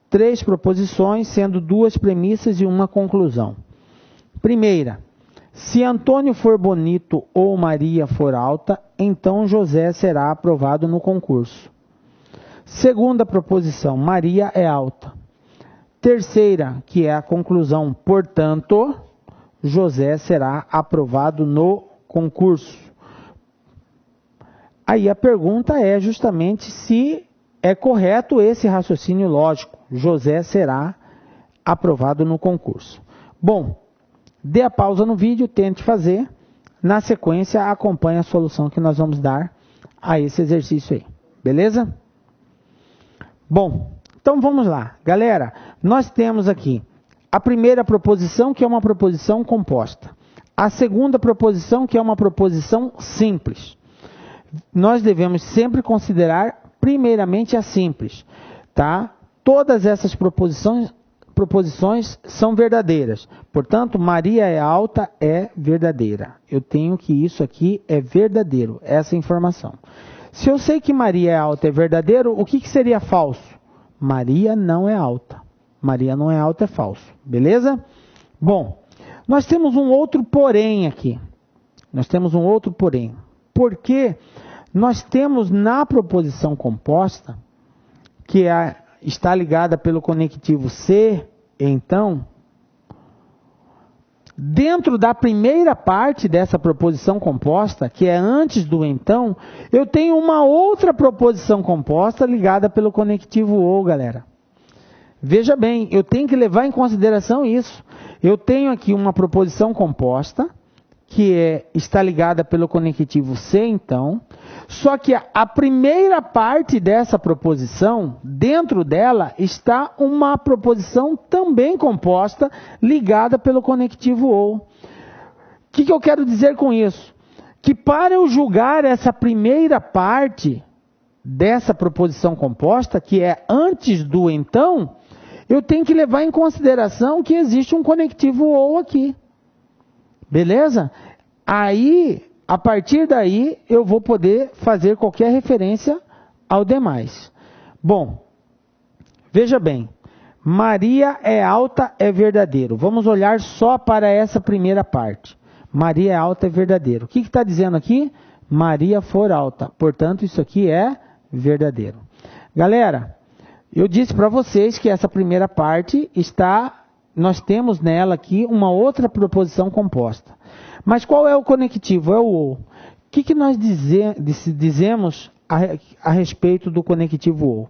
3 proposições, sendo 2 premissas e uma conclusão. Primeira, se Antônio for bonito ou Maria for alta, então José será aprovado no concurso. Segunda proposição, Maria é alta. Terceira, que é a conclusão, portanto, José será aprovado no concurso. Aí a pergunta é justamente se é correto esse raciocínio lógico. José será aprovado no concurso. Bom, dê a pausa no vídeo, tente fazer. Na sequência, acompanhe a solução que nós vamos dar a esse exercício aí. Beleza? Bom, então vamos lá. Galera, nós temos aqui a primeira proposição, que é uma proposição composta. A segunda proposição, que é uma proposição simples. Nós devemos sempre considerar primeiramente a simples, tá? Todas essas proposições são verdadeiras. Portanto, Maria é alta é verdadeira. Eu tenho que isso aqui é verdadeiro, essa informação. Se eu sei que Maria é alta é verdadeiro, o que seria falso? Maria não é alta. Maria não é alta é falso. Beleza? Bom, nós temos um outro porém aqui. Nós temos um outro porém. Porque nós temos na proposição composta, que está ligada pelo conectivo se, então, dentro da primeira parte dessa proposição composta, que é antes do então, eu tenho uma outra proposição composta ligada pelo conectivo ou, galera. Veja bem, eu tenho que levar em consideração isso. Eu tenho aqui uma proposição composta, que está ligada pelo conectivo se, então, só que a primeira parte dessa proposição, dentro dela, está uma proposição também composta, ligada pelo conectivo ou. O que eu quero dizer com isso? Que para eu julgar essa primeira parte dessa proposição composta, que é antes do então, eu tenho que levar em consideração que existe um conectivo ou aqui. Beleza? Aí, a partir daí, eu vou poder fazer qualquer referência ao demais. Bom, veja bem. Maria é alta é verdadeiro. Vamos olhar só para essa primeira parte. Maria é alta é verdadeiro. O que está dizendo aqui? Maria for alta. Portanto, isso aqui é verdadeiro. Galera, eu disse para vocês que essa primeira parte nós temos nela aqui uma outra proposição composta. Mas qual é o conectivo? É o ou. O que nós dizemos a respeito do conectivo ou?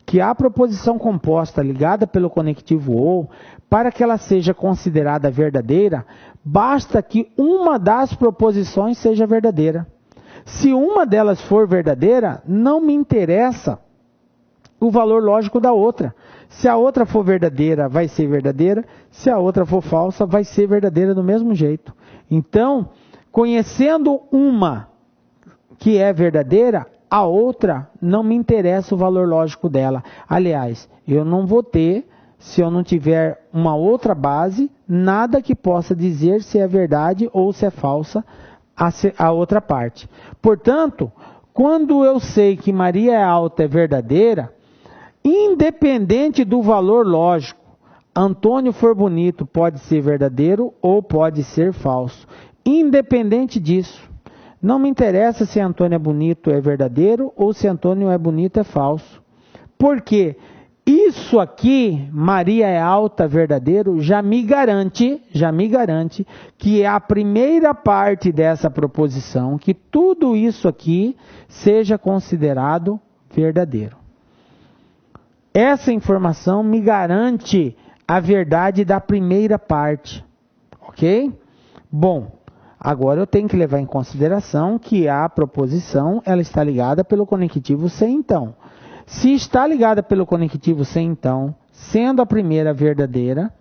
Que a proposição composta ligada pelo conectivo ou, para que ela seja considerada verdadeira, basta que uma das proposições seja verdadeira. Se uma delas for verdadeira, não me interessa o valor lógico da outra. Se a outra for verdadeira, vai ser verdadeira. Se a outra for falsa, vai ser verdadeira do mesmo jeito. Então, conhecendo uma que é verdadeira, a outra não me interessa o valor lógico dela. Aliás, eu não vou ter, se eu não tiver uma outra base, nada que possa dizer se é verdade ou se é falsa a outra parte. Portanto, quando eu sei que Maria é alta é verdadeira, independente do valor lógico, Antônio for bonito pode ser verdadeiro ou pode ser falso. Independente disso, não me interessa se Antônio é bonito é verdadeiro ou se Antônio é bonito é falso. Porque isso aqui, Maria é alta verdadeiro, já me garante que é a primeira parte dessa proposição, que tudo isso aqui seja considerado verdadeiro. Essa informação me garante a verdade da primeira parte, ok? Bom, agora eu tenho que levar em consideração que a proposição ela está ligada pelo conectivo sem então. Se está ligada pelo conectivo sem então, sendo a primeira verdadeira,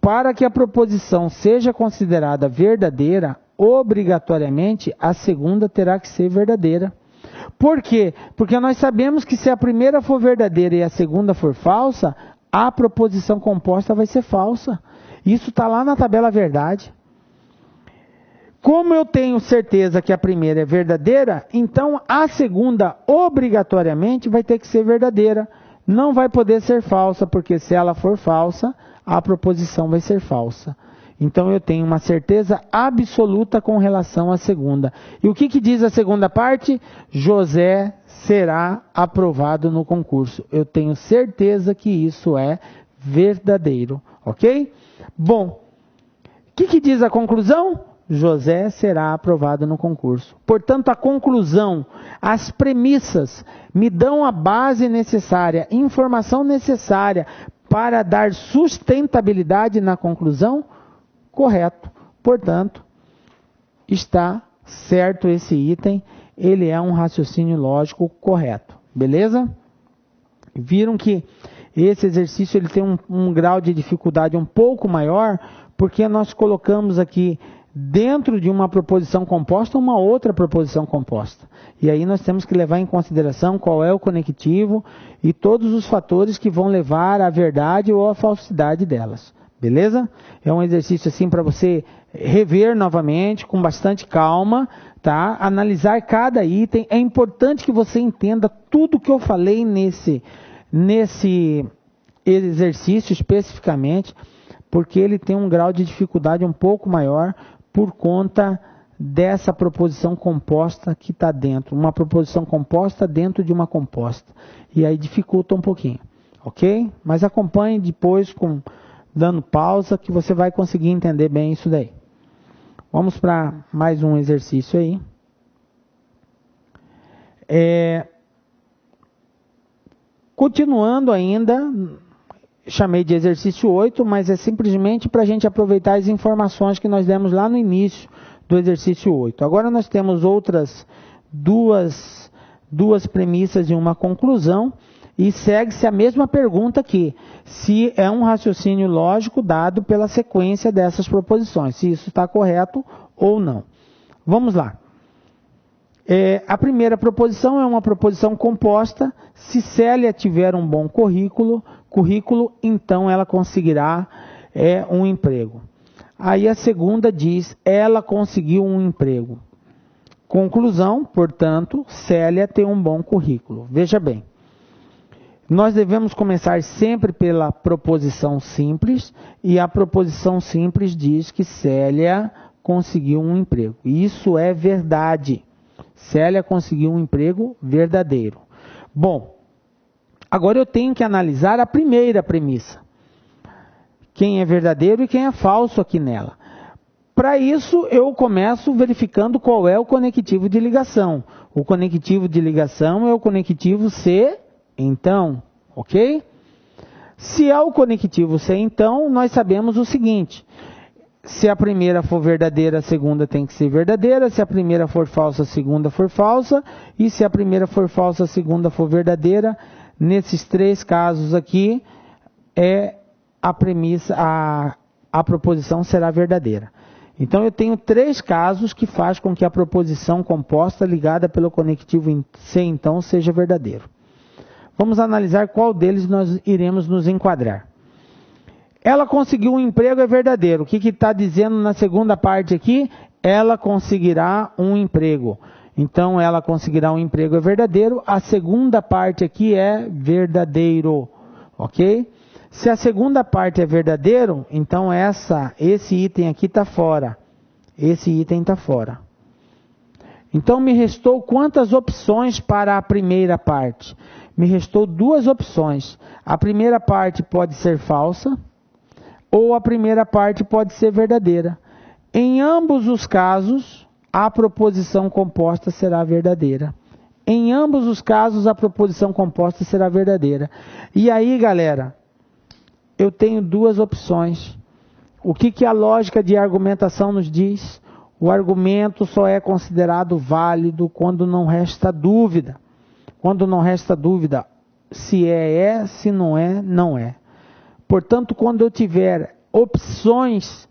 para que a proposição seja considerada verdadeira, obrigatoriamente a segunda terá que ser verdadeira. Por quê? Porque nós sabemos que se a primeira for verdadeira e a segunda for falsa, a proposição composta vai ser falsa. Isso está lá na tabela verdade. Como eu tenho certeza que a primeira é verdadeira, então a segunda obrigatoriamente vai ter que ser verdadeira. Não vai poder ser falsa, porque se ela for falsa, a proposição vai ser falsa. Então eu tenho uma certeza absoluta com relação à segunda. E o que diz a segunda parte? José será aprovado no concurso. Eu tenho certeza que isso é verdadeiro, ok? Bom, o que diz a conclusão? José será aprovado no concurso. Portanto, a conclusão, as premissas, me dão a base necessária, informação necessária para dar sustentabilidade na conclusão? Correto. Portanto, está certo esse item, ele é um raciocínio lógico correto. Beleza? Viram que esse exercício ele tem um grau de dificuldade um pouco maior, porque nós colocamos aqui dentro de uma proposição composta, uma outra proposição composta. E aí nós temos que levar em consideração qual é o conectivo e todos os fatores que vão levar à verdade ou à falsidade delas. Beleza? É um exercício assim para você rever novamente, com bastante calma, tá? Analisar cada item. É importante que você entenda tudo que eu falei nesse exercício especificamente, porque ele tem um grau de dificuldade um pouco maior por conta dessa proposição composta que está dentro. Uma proposição composta dentro de uma composta. E aí dificulta um pouquinho, ok? Mas acompanhe depois dando pausa que você vai conseguir entender bem isso daí. Vamos para mais um exercício aí. Continuando ainda, chamei de exercício 8, mas é simplesmente para a gente aproveitar as informações que nós demos lá no início do exercício 8. Agora nós temos outras duas premissas e uma conclusão, e segue-se a mesma pergunta aqui, se é um raciocínio lógico dado pela sequência dessas proposições, se isso está correto ou não. Vamos lá. A primeira proposição é uma proposição composta. Se Célia tiver um bom currículo, então ela conseguirá um emprego. Aí a segunda diz, ela conseguiu um emprego. Conclusão, portanto, Célia tem um bom currículo. Veja bem, Nós devemos começar sempre pela proposição simples, e a proposição simples diz que Célia conseguiu um emprego. Isso é verdade. Célia conseguiu um emprego verdadeiro. Bom, agora eu tenho que analisar a primeira premissa. Quem é verdadeiro e quem é falso aqui nela. Para isso, eu começo verificando qual é o conectivo de ligação. O conectivo de ligação é o conectivo C, então, ok? Se é o conectivo C, então, nós sabemos o seguinte. Se a primeira for verdadeira, a segunda tem que ser verdadeira. Se a primeira for falsa, a segunda for falsa. E se a primeira for falsa, a segunda for verdadeira. Nesses três casos aqui, a premissa, a proposição será verdadeira. Então, eu tenho três casos que faz com que a proposição composta ligada pelo conectivo C, então, seja verdadeiro. Vamos analisar qual deles nós iremos nos enquadrar. Ela conseguiu um emprego é verdadeiro. O que está dizendo na segunda parte aqui? Ela conseguirá um emprego. Então, ela conseguirá um emprego é verdadeiro. A segunda parte aqui é verdadeiro. Ok? Se a segunda parte é verdadeiro, então esse item aqui está fora. Esse item está fora. Então, me restou quantas opções para a primeira parte? Me restou duas opções. A primeira parte pode ser falsa, ou a primeira parte pode ser verdadeira. Em ambos os casos, a proposição composta será verdadeira. Em ambos os casos, a proposição composta será verdadeira. E aí, galera, eu tenho duas opções. O que a lógica de argumentação nos diz? O argumento só é considerado válido quando não resta dúvida. Quando não resta dúvida, se é, se não é, não é. Portanto, quando eu tiver opções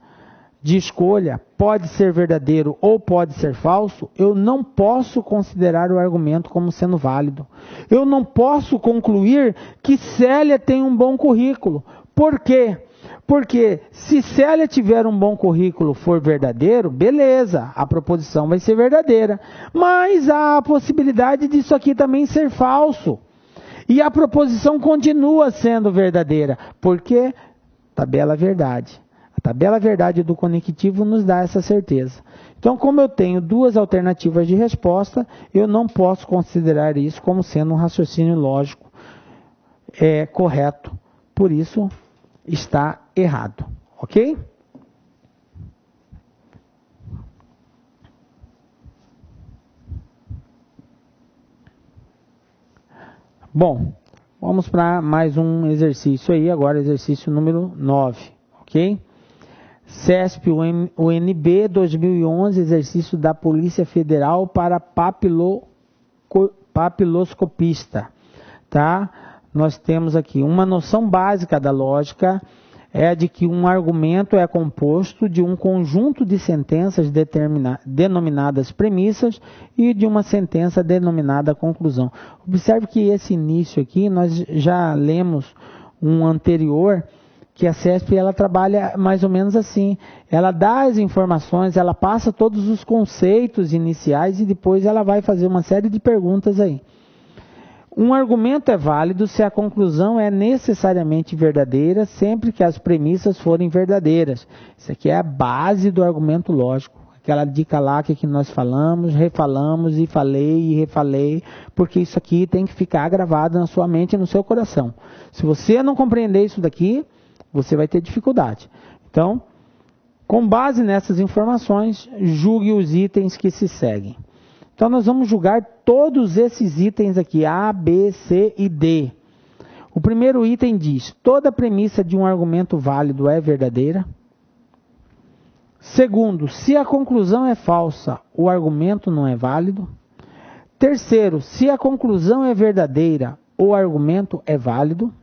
de escolha, pode ser verdadeiro ou pode ser falso, eu não posso considerar o argumento como sendo válido. Eu não posso concluir que Célia tem um bom currículo. Por quê? Porque se Célia tiver um bom currículo, for verdadeiro, beleza, a proposição vai ser verdadeira. Mas há a possibilidade disso aqui também ser falso. E a proposição continua sendo verdadeira. Por quê? Tabela verdade. A tabela verdade do conectivo nos dá essa certeza. Então, como eu tenho duas alternativas de resposta, eu não posso considerar isso como sendo um raciocínio lógico correto. Por isso, está errado. Ok? Bom, vamos para mais um exercício aí, agora exercício número 9, ok? CESP-UNB 2011, exercício da Polícia Federal para papiloscopista, tá? Nós temos aqui uma noção básica da lógica, é a de que um argumento é composto de um conjunto de sentenças denominadas premissas e de uma sentença denominada conclusão. Observe que esse início aqui, nós já lemos um anterior, que a CESP ela trabalha mais ou menos assim. Ela dá as informações, ela passa todos os conceitos iniciais e depois ela vai fazer uma série de perguntas aí. Um argumento é válido se a conclusão é necessariamente verdadeira, sempre que as premissas forem verdadeiras. Isso aqui é a base do argumento lógico. Aquela dica lá que nós falamos, refalamos e falei e refalei, porque isso aqui tem que ficar gravado na sua mente e no seu coração. Se você não compreender isso daqui, você vai ter dificuldade. Então, com base nessas informações, julgue os itens que se seguem. Então, nós vamos julgar todos esses itens aqui, A, B, C e D. O primeiro item diz, toda premissa de um argumento válido é verdadeira. Segundo, se a conclusão é falsa, o argumento não é válido. Terceiro, se a conclusão é verdadeira, o argumento é válido.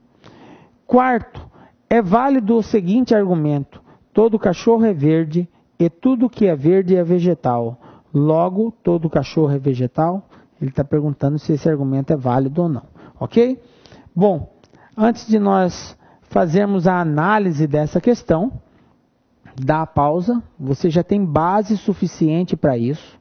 Quarto, é válido o seguinte argumento, todo cachorro é verde e tudo que é verde é vegetal. Logo, todo cachorro é vegetal. Ele está perguntando se esse argumento é válido ou não. Ok? Bom, antes de nós fazermos a análise dessa questão, dá a pausa. Você já tem base suficiente para isso.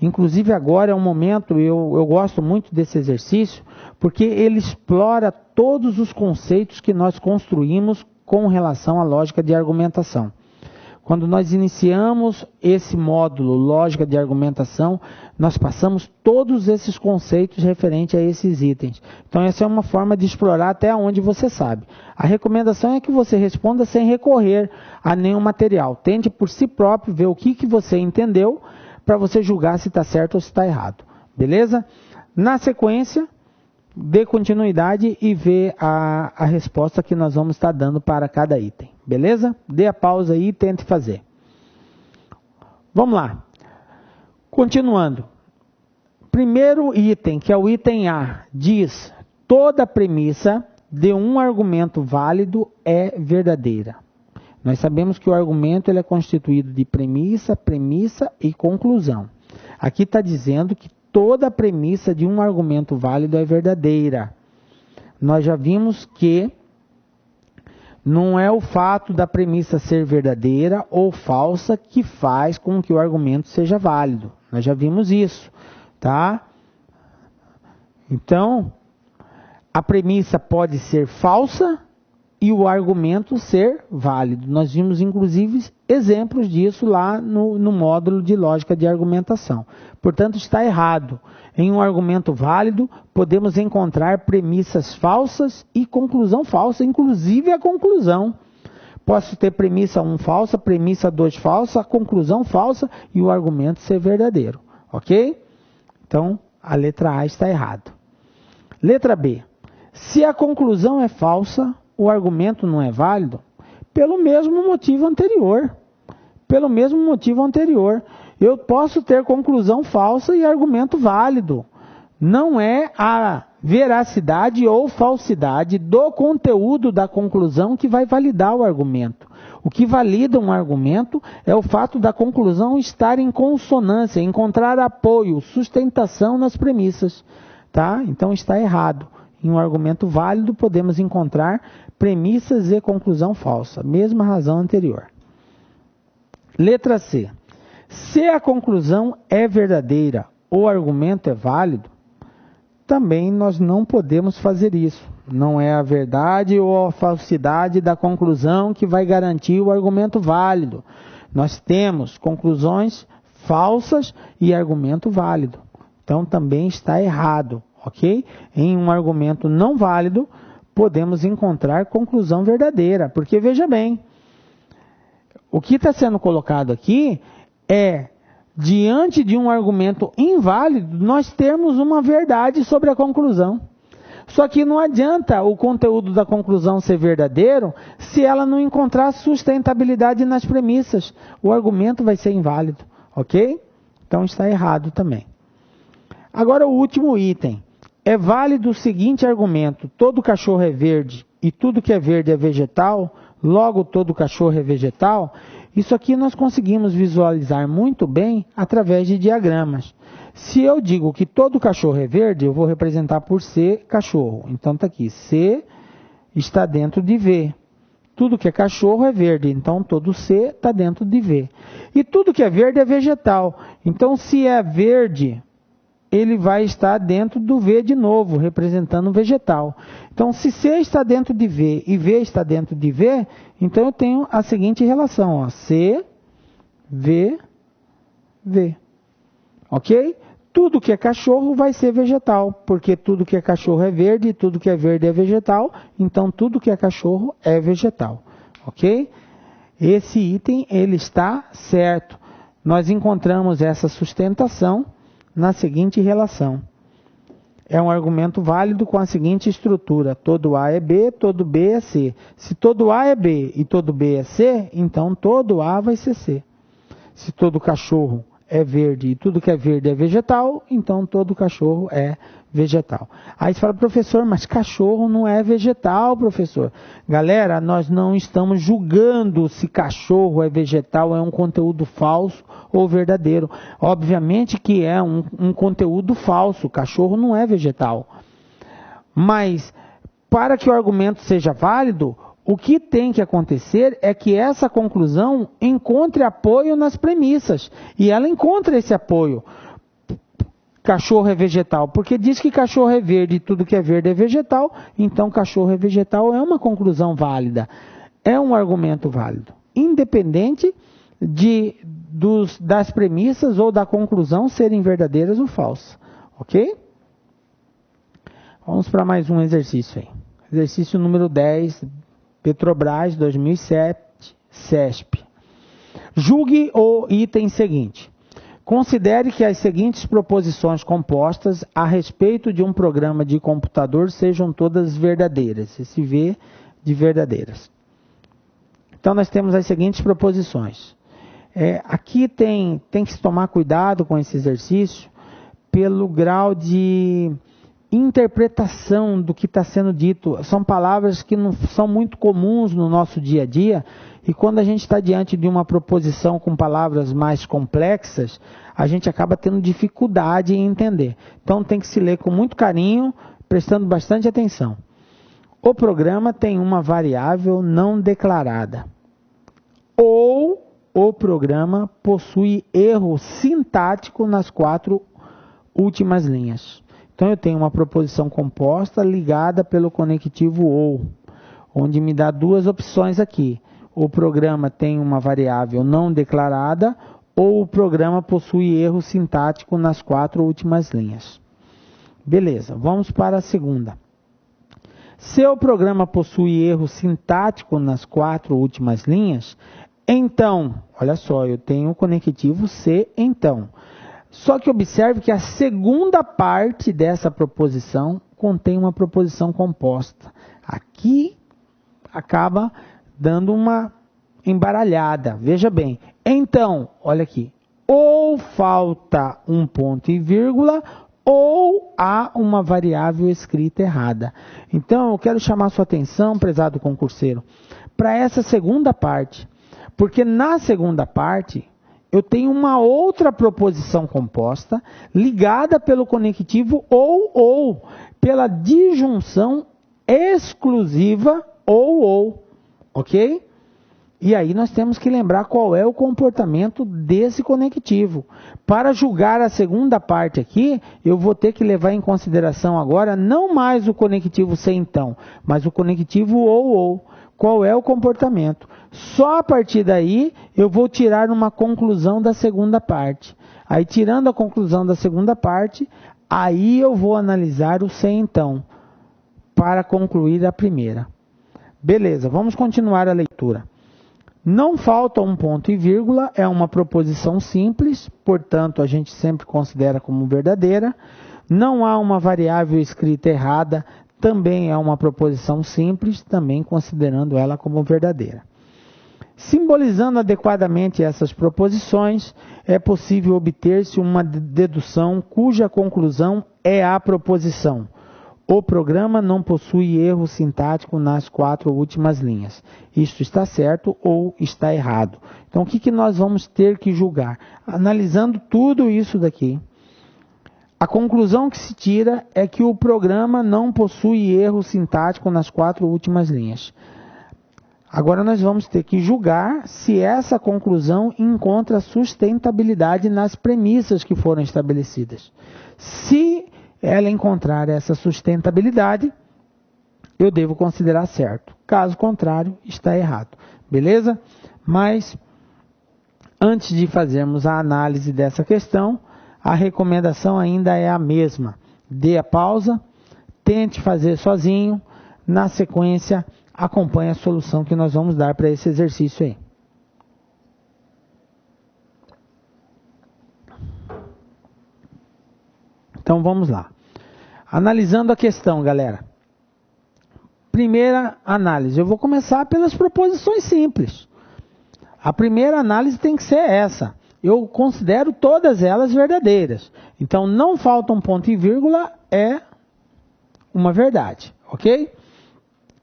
Inclusive agora é um momento, eu gosto muito desse exercício, porque ele explora todos os conceitos que nós construímos com relação à lógica de argumentação. Quando nós iniciamos esse módulo lógica de argumentação, nós passamos todos esses conceitos referentes a esses itens. Então essa é uma forma de explorar até onde você sabe. A recomendação é que você responda sem recorrer a nenhum material. Tente por si próprio ver o que você entendeu para você julgar se está certo ou se está errado. Beleza? Na sequência, dê continuidade e vê a resposta que nós vamos estar dando para cada item. Beleza? Dê a pausa aí e tente fazer. Vamos lá. Continuando. Primeiro item, que é o item A, diz: toda premissa de um argumento válido é verdadeira. Nós sabemos que o argumento ele é constituído de premissa, premissa e conclusão. Aqui está dizendo que toda premissa de um argumento válido é verdadeira. Nós já vimos que não é o fato da premissa ser verdadeira ou falsa que faz com que o argumento seja válido. Nós já vimos isso, tá? Então, a premissa pode ser falsa e o argumento ser válido. Nós vimos, inclusive, exemplos disso lá no módulo de lógica de argumentação. Portanto, está errado. Em um argumento válido, podemos encontrar premissas falsas e conclusão falsa, inclusive a conclusão. Posso ter premissa 1 falsa, premissa 2 falsa, a conclusão falsa e o argumento ser verdadeiro. Ok? Então, a letra A está errada. Letra B. Se a conclusão é falsa, o argumento não é válido? Pelo mesmo motivo anterior. Pelo mesmo motivo anterior. Eu posso ter conclusão falsa e argumento válido. Não é a veracidade ou falsidade do conteúdo da conclusão que vai validar o argumento. O que valida um argumento é o fato da conclusão estar em consonância, encontrar apoio, sustentação nas premissas. Tá? Então está errado. Em um argumento válido podemos encontrar premissas e conclusão falsa. Mesma razão anterior. Letra C. Se a conclusão é verdadeira ou o argumento é válido, também nós não podemos fazer isso. Não é a verdade ou a falsidade da conclusão que vai garantir o argumento válido. Nós temos conclusões falsas e argumento válido. Então também está errado, ok? Em um argumento não válido, podemos encontrar conclusão verdadeira. Porque veja bem, o que está sendo colocado aqui é, diante de um argumento inválido, nós termos uma verdade sobre a conclusão. Só que não adianta o conteúdo da conclusão ser verdadeiro se ela não encontrar sustentabilidade nas premissas. O argumento vai ser inválido, ok? Então está errado também. Agora o último item. É válido o seguinte argumento: todo cachorro é verde e tudo que é verde é vegetal, logo todo cachorro é vegetal. Isso aqui nós conseguimos visualizar muito bem através de diagramas. Se eu digo que todo cachorro é verde, eu vou representar por C, cachorro. Então está aqui, C está dentro de V. Tudo que é cachorro é verde, então todo C está dentro de V. E tudo que é verde é vegetal. Então se é verde, ele vai estar dentro do V de novo, representando o vegetal. Então, se C está dentro de V e V está dentro de V, então eu tenho a seguinte relação, ó, C, V, V. Ok? Tudo que é cachorro vai ser vegetal, porque tudo que é cachorro é verde e tudo que é verde é vegetal, então tudo que é cachorro é vegetal. Ok? Esse item, ele está certo. Nós encontramos essa sustentação na seguinte relação. É um argumento válido com a seguinte estrutura: todo A é B, todo B é C. Se todo A é B e todo B é C, então todo A vai ser C. Se todo cachorro é verde e tudo que é verde é vegetal, então todo cachorro é vegetal. Aí você fala: professor, mas cachorro não é vegetal, professor. Galera, nós não estamos julgando se cachorro é vegetal, é um conteúdo falso ou verdadeiro. Obviamente que é um conteúdo falso, cachorro não é vegetal. Mas, para que o argumento seja válido, o que tem que acontecer é que essa conclusão encontre apoio nas premissas. E ela encontra esse apoio. cachorro é vegetal? Porque diz que cachorro é verde e tudo que é verde é vegetal, então cachorro é vegetal é uma conclusão válida, é um argumento válido, independente das premissas ou da conclusão serem verdadeiras ou falsas, ok? Vamos para mais um exercício aí. Exercício número 10, Petrobras 2007, CESP. Julgue o item seguinte. Considere que as seguintes proposições compostas a respeito de um programa de computador sejam todas verdadeiras. Esse V de verdadeiras. Então, nós temos as seguintes proposições. Aqui tem que se tomar cuidado com esse exercício pelo grau de interpretação do que está sendo dito. São palavras que não são muito comuns no nosso dia a dia, e quando a gente está diante de uma proposição com palavras mais complexas, a gente acaba tendo dificuldade em entender. Então tem que se ler com muito carinho, prestando bastante atenção. O programa tem uma variável não declarada. Ou o programa possui erro sintático nas 4 últimas linhas. Então eu tenho uma proposição composta ligada pelo conectivo OU, onde me dá 2 opções aqui. O programa tem uma variável não declarada ou o programa possui erro sintático nas 4 últimas linhas. Beleza, vamos para a segunda. Se o programa possui erro sintático nas 4 últimas linhas, então, olha só, eu tenho o conectivo C, então. Só que observe que a segunda parte dessa proposição contém uma proposição composta. Aqui acaba dando uma embaralhada. Veja bem. Então, olha aqui. Ou falta um ponto e vírgula, ou há uma variável escrita errada. Então, eu quero chamar sua atenção, prezado concurseiro, para essa segunda parte. Porque na segunda parte, eu tenho uma outra proposição composta ligada pelo conectivo ou pela disjunção exclusiva ou, ok? E aí nós temos que lembrar qual é o comportamento desse conectivo. Para julgar a segunda parte aqui, eu vou ter que levar em consideração agora não mais o conectivo sem então, mas o conectivo ou. Qual é o comportamento? Só a partir daí eu vou tirar uma conclusão da segunda parte. Aí, tirando a conclusão da segunda parte, aí eu vou analisar o se então, para concluir a primeira. Beleza, vamos continuar a leitura. Não falta um ponto e vírgula, é uma proposição simples, portanto a gente sempre considera como verdadeira. Não há uma variável escrita errada, também é uma proposição simples, também considerando ela como verdadeira. Simbolizando adequadamente essas proposições, é possível obter-se uma dedução cuja conclusão é a proposição. O programa não possui erro sintático nas 4 últimas linhas. Isto está certo ou está errado. Então, o que nós vamos ter que julgar? Analisando tudo isso daqui, a conclusão que se tira é que o programa não possui erro sintático nas 4 últimas linhas. Agora nós vamos ter que julgar se essa conclusão encontra sustentabilidade nas premissas que foram estabelecidas. Se ela encontrar essa sustentabilidade, eu devo considerar certo. Caso contrário, está errado. Beleza? Mas, antes de fazermos a análise dessa questão, a recomendação ainda é a mesma. Dê a pausa, tente fazer sozinho, na sequência, acompanhe a solução que nós vamos dar para esse exercício aí. Então vamos lá. Analisando a questão, galera. Primeira análise. Eu vou começar pelas proposições simples. A primeira análise tem que ser essa. Eu considero todas elas verdadeiras. Então, não falta um ponto e vírgula, é uma verdade, ok?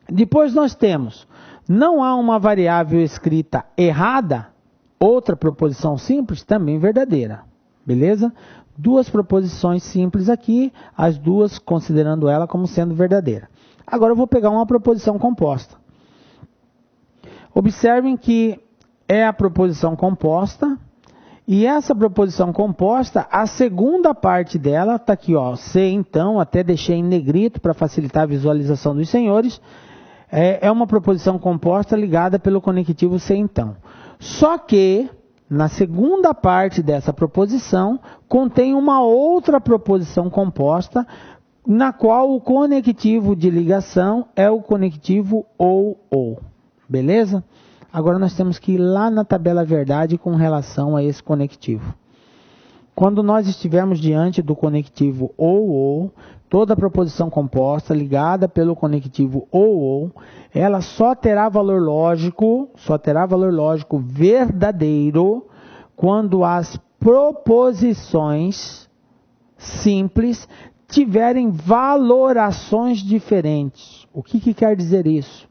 Depois nós temos, não há uma variável escrita errada, outra proposição simples, também verdadeira, beleza? 2 proposições simples aqui, as 2 considerando ela como sendo verdadeira. Agora eu vou pegar uma proposição composta. Observem que é a proposição composta, E essa proposição composta, a segunda parte dela está aqui, ó, se então, até deixei em negrito para facilitar a visualização dos senhores, é uma proposição composta ligada pelo conectivo se então. Só que, na segunda parte dessa proposição, contém uma outra proposição composta, na qual o conectivo de ligação é o conectivo ou. Beleza? Agora nós temos que ir lá na tabela verdade com relação a esse conectivo. Quando nós estivermos diante do conectivo ou, toda proposição composta ligada pelo conectivo ou, ela só terá valor lógico verdadeiro quando as proposições simples tiverem valorações diferentes. O que quer dizer isso?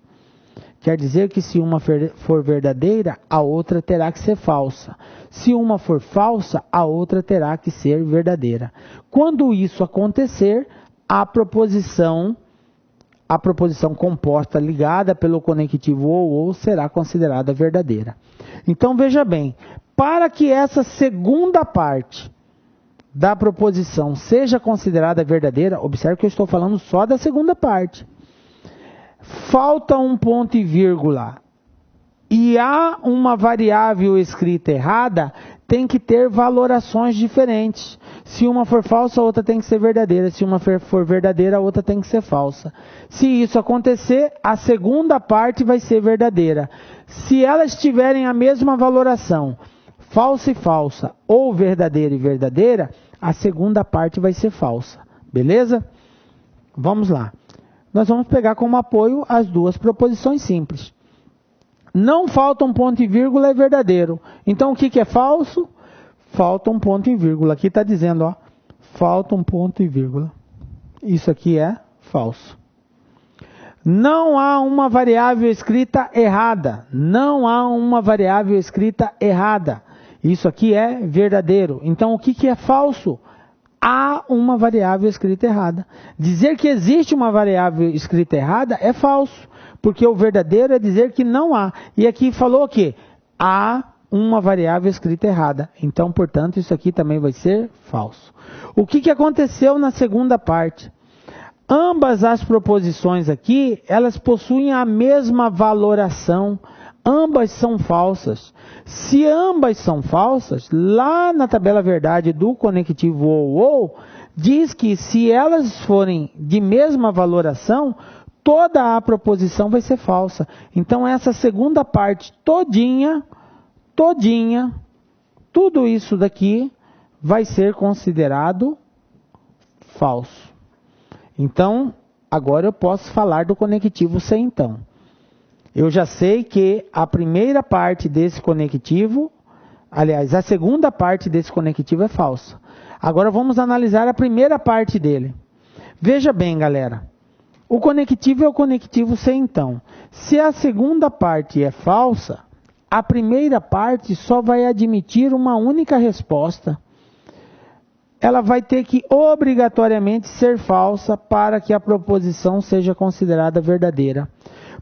Quer dizer que se uma for verdadeira, a outra terá que ser falsa. Se uma for falsa, a outra terá que ser verdadeira. Quando isso acontecer, a proposição composta ligada pelo conectivo ou será considerada verdadeira. Então veja bem, para que essa segunda parte da proposição seja considerada verdadeira, observe que eu estou falando só da segunda parte. Falta um ponto e vírgula e há uma variável escrita errada, tem que ter valorações diferentes. Se uma for falsa, a outra tem que ser verdadeira. Se uma for verdadeira, a outra tem que ser falsa. Se isso acontecer, a segunda parte vai ser verdadeira. Se elas tiverem a mesma valoração, falsa e falsa, ou verdadeira e verdadeira, a segunda parte vai ser falsa. Beleza? Vamos lá. Nós vamos pegar como apoio as duas proposições simples. Não falta um ponto e vírgula é verdadeiro. Então o que é falso? Falta um ponto e vírgula. Aqui está dizendo, ó, falta um ponto e vírgula. Isso aqui é falso. Não há uma variável escrita errada. Não há uma variável escrita errada. Isso aqui é verdadeiro. Então o que é falso? Há uma variável escrita errada. Dizer que existe uma variável escrita errada é falso, porque o verdadeiro é dizer que não há. E aqui falou o quê? Há uma variável escrita errada. Então, portanto, isso aqui também vai ser falso. O que aconteceu na segunda parte? Ambas as proposições aqui, elas possuem a mesma valoração. Ambas são falsas. Se ambas são falsas, lá na tabela verdade do conectivo ou, diz que se elas forem de mesma valoração, toda a proposição vai ser falsa. Então essa segunda parte todinha, tudo isso daqui vai ser considerado falso. Então, agora eu posso falar do conectivo se então. Eu já sei que a primeira parte desse conectivo, aliás, a segunda parte desse conectivo é falsa. Agora vamos analisar a primeira parte dele. Veja bem, galera. O conectivo é o conectivo se então. Se a segunda parte é falsa, a primeira parte só vai admitir uma única resposta. Ela vai ter que obrigatoriamente ser falsa para que a proposição seja considerada verdadeira.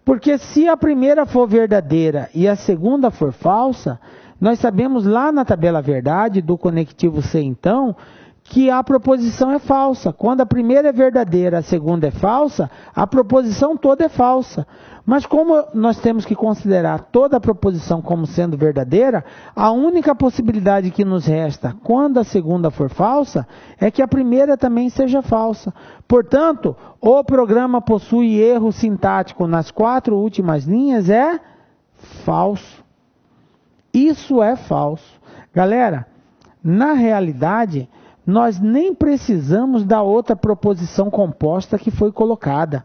Porque se a primeira for verdadeira e a segunda for falsa, nós sabemos lá na tabela verdade do conectivo se então, que a proposição é falsa. Quando a primeira é verdadeira, a segunda é falsa, a proposição toda é falsa. Mas como nós temos que considerar toda a proposição como sendo verdadeira, a única possibilidade que nos resta, quando a segunda for falsa, é que a primeira também seja falsa. Portanto, o programa possui erro sintático nas 4 últimas linhas, é falso. Isso é falso. Galera, na realidade, nós nem precisamos da outra proposição composta que foi colocada,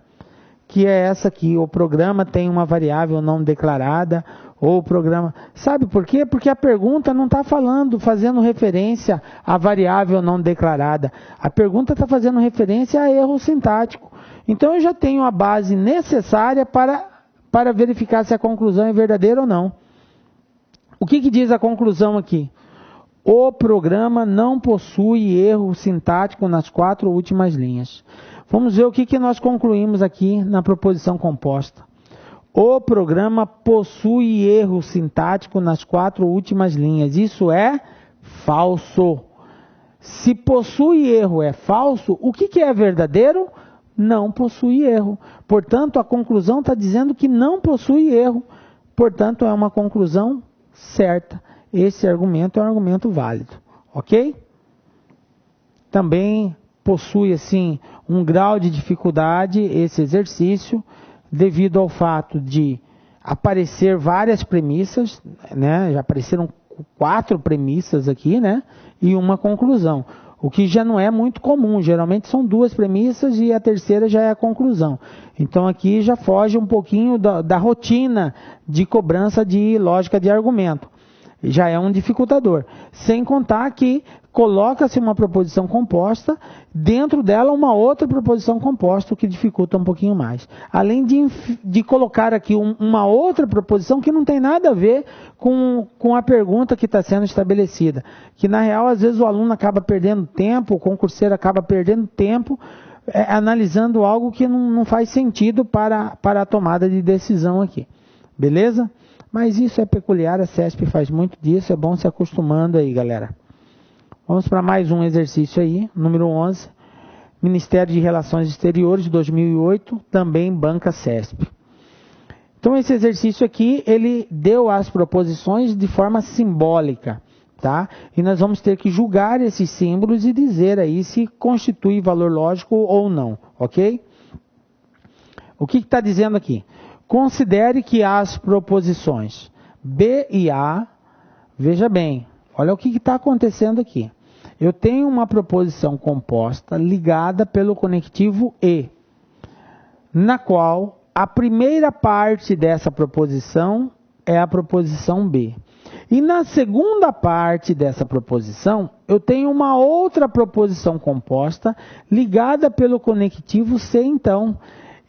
que é essa aqui: o programa tem uma variável não declarada, ou o programa... Sabe por quê? Porque a pergunta não está fazendo referência à variável não declarada. A pergunta está fazendo referência a erro sintático. Então eu já tenho a base necessária para verificar se a conclusão é verdadeira ou não. O que diz a conclusão aqui? O programa não possui erro sintático nas 4 últimas linhas. Vamos ver o que nós concluímos aqui na proposição composta. O programa possui erro sintático nas 4 últimas linhas. Isso é falso. Se possui erro é falso, o que é verdadeiro? Não possui erro. Portanto, a conclusão está dizendo que não possui erro. Portanto, é uma conclusão certa. Esse argumento é um argumento válido. Ok? Também possui, assim, um grau de dificuldade esse exercício, devido ao fato de aparecer várias premissas, né? Já apareceram 4 premissas aqui, né? E uma conclusão. O que já não é muito comum, geralmente são 2 premissas e a terceira já é a conclusão. Então aqui já foge um pouquinho da rotina de cobrança de lógica de argumento. Já é um dificultador. Sem contar que coloca-se uma proposição composta, dentro dela uma outra proposição composta, o que dificulta um pouquinho mais. Além de colocar aqui uma outra proposição que não tem nada a ver com a pergunta que está sendo estabelecida. Que na real, às vezes o aluno acaba perdendo tempo, o concurseiro acaba perdendo tempo, analisando algo que não faz sentido para a tomada de decisão aqui. Beleza? Mas isso é peculiar, a CESP faz muito disso, é bom se acostumando aí, galera. Vamos para mais um exercício aí, número 11. Ministério de Relações Exteriores, 2008, também banca CESP. Então esse exercício aqui, ele deu as proposições de forma simbólica, tá? E nós vamos ter que julgar esses símbolos e dizer aí se constitui valor lógico ou não, ok? O que está dizendo aqui? Considere que as proposições B e A, veja bem, olha o que está acontecendo aqui. Eu tenho uma proposição composta ligada pelo conectivo E, na qual a primeira parte dessa proposição é a proposição B. E na segunda parte dessa proposição, eu tenho uma outra proposição composta ligada pelo conectivo C, então.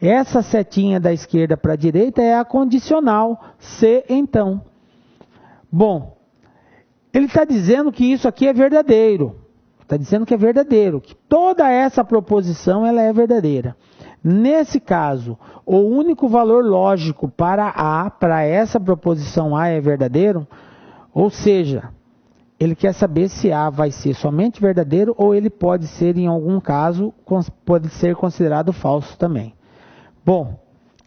Essa setinha da esquerda para a direita é a condicional, se então. Bom, ele está dizendo que isso aqui é verdadeiro. Está dizendo que é verdadeiro, que toda essa proposição ela é verdadeira. Nesse caso, o único valor lógico para essa proposição A é verdadeiro, ou seja, ele quer saber se A vai ser somente verdadeiro ou ele pode ser, em algum caso, pode ser considerado falso também. Bom,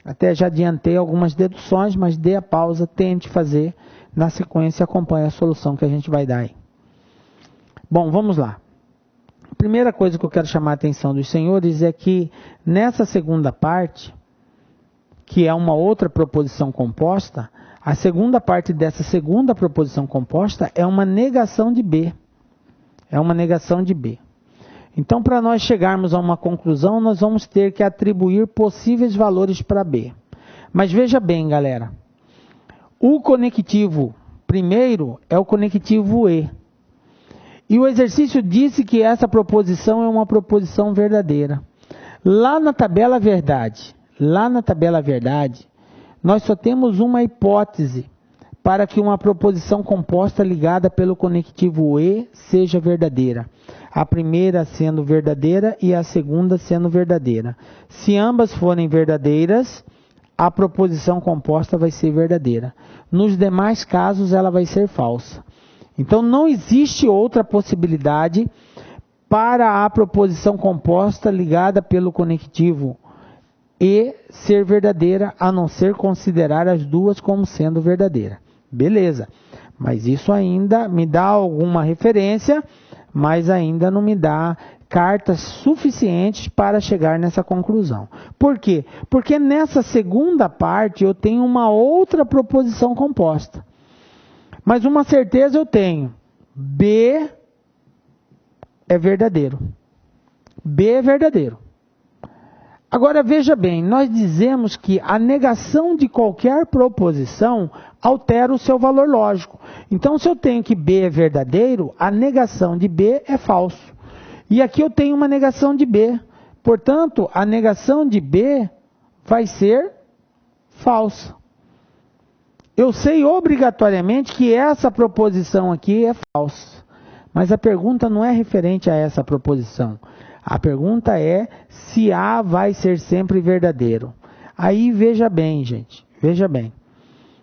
até já adiantei algumas deduções, mas dê a pausa, tente fazer, na sequência acompanhe a solução que a gente vai dar aí. Bom, vamos lá. A primeira coisa que eu quero chamar a atenção dos senhores é que nessa segunda parte, que é uma outra proposição composta, a segunda parte dessa segunda proposição composta é uma negação de B. É uma negação de B. Então, para nós chegarmos a uma conclusão, nós vamos ter que atribuir possíveis valores para B. Mas veja bem, galera. O conectivo primeiro é o conectivo E. E o exercício disse que essa proposição é uma proposição verdadeira. Lá na tabela verdade, nós só temos uma hipótese para que uma proposição composta ligada pelo conectivo E seja verdadeira. A primeira sendo verdadeira e a segunda sendo verdadeira. Se ambas forem verdadeiras, a proposição composta vai ser verdadeira. Nos demais casos, ela vai ser falsa. Então, não existe outra possibilidade para a proposição composta ligada pelo conectivo E ser verdadeira, a não ser considerar as duas como sendo verdadeira. Beleza, mas isso ainda me dá alguma referência, mas ainda não me dá cartas suficientes para chegar nessa conclusão. Por quê? Porque nessa segunda parte eu tenho uma outra proposição composta. Mas uma certeza eu tenho. B é verdadeiro. B é verdadeiro. Agora veja bem, nós dizemos que a negação de qualquer proposição altera o seu valor lógico. Então, se eu tenho que B é verdadeiro, a negação de B é falso. E aqui eu tenho uma negação de B. Portanto, a negação de B vai ser falsa. Eu sei obrigatoriamente que essa proposição aqui é falsa. Mas a pergunta não é referente a essa proposição. A pergunta é se A vai ser sempre verdadeiro. Aí veja bem, gente. Veja bem.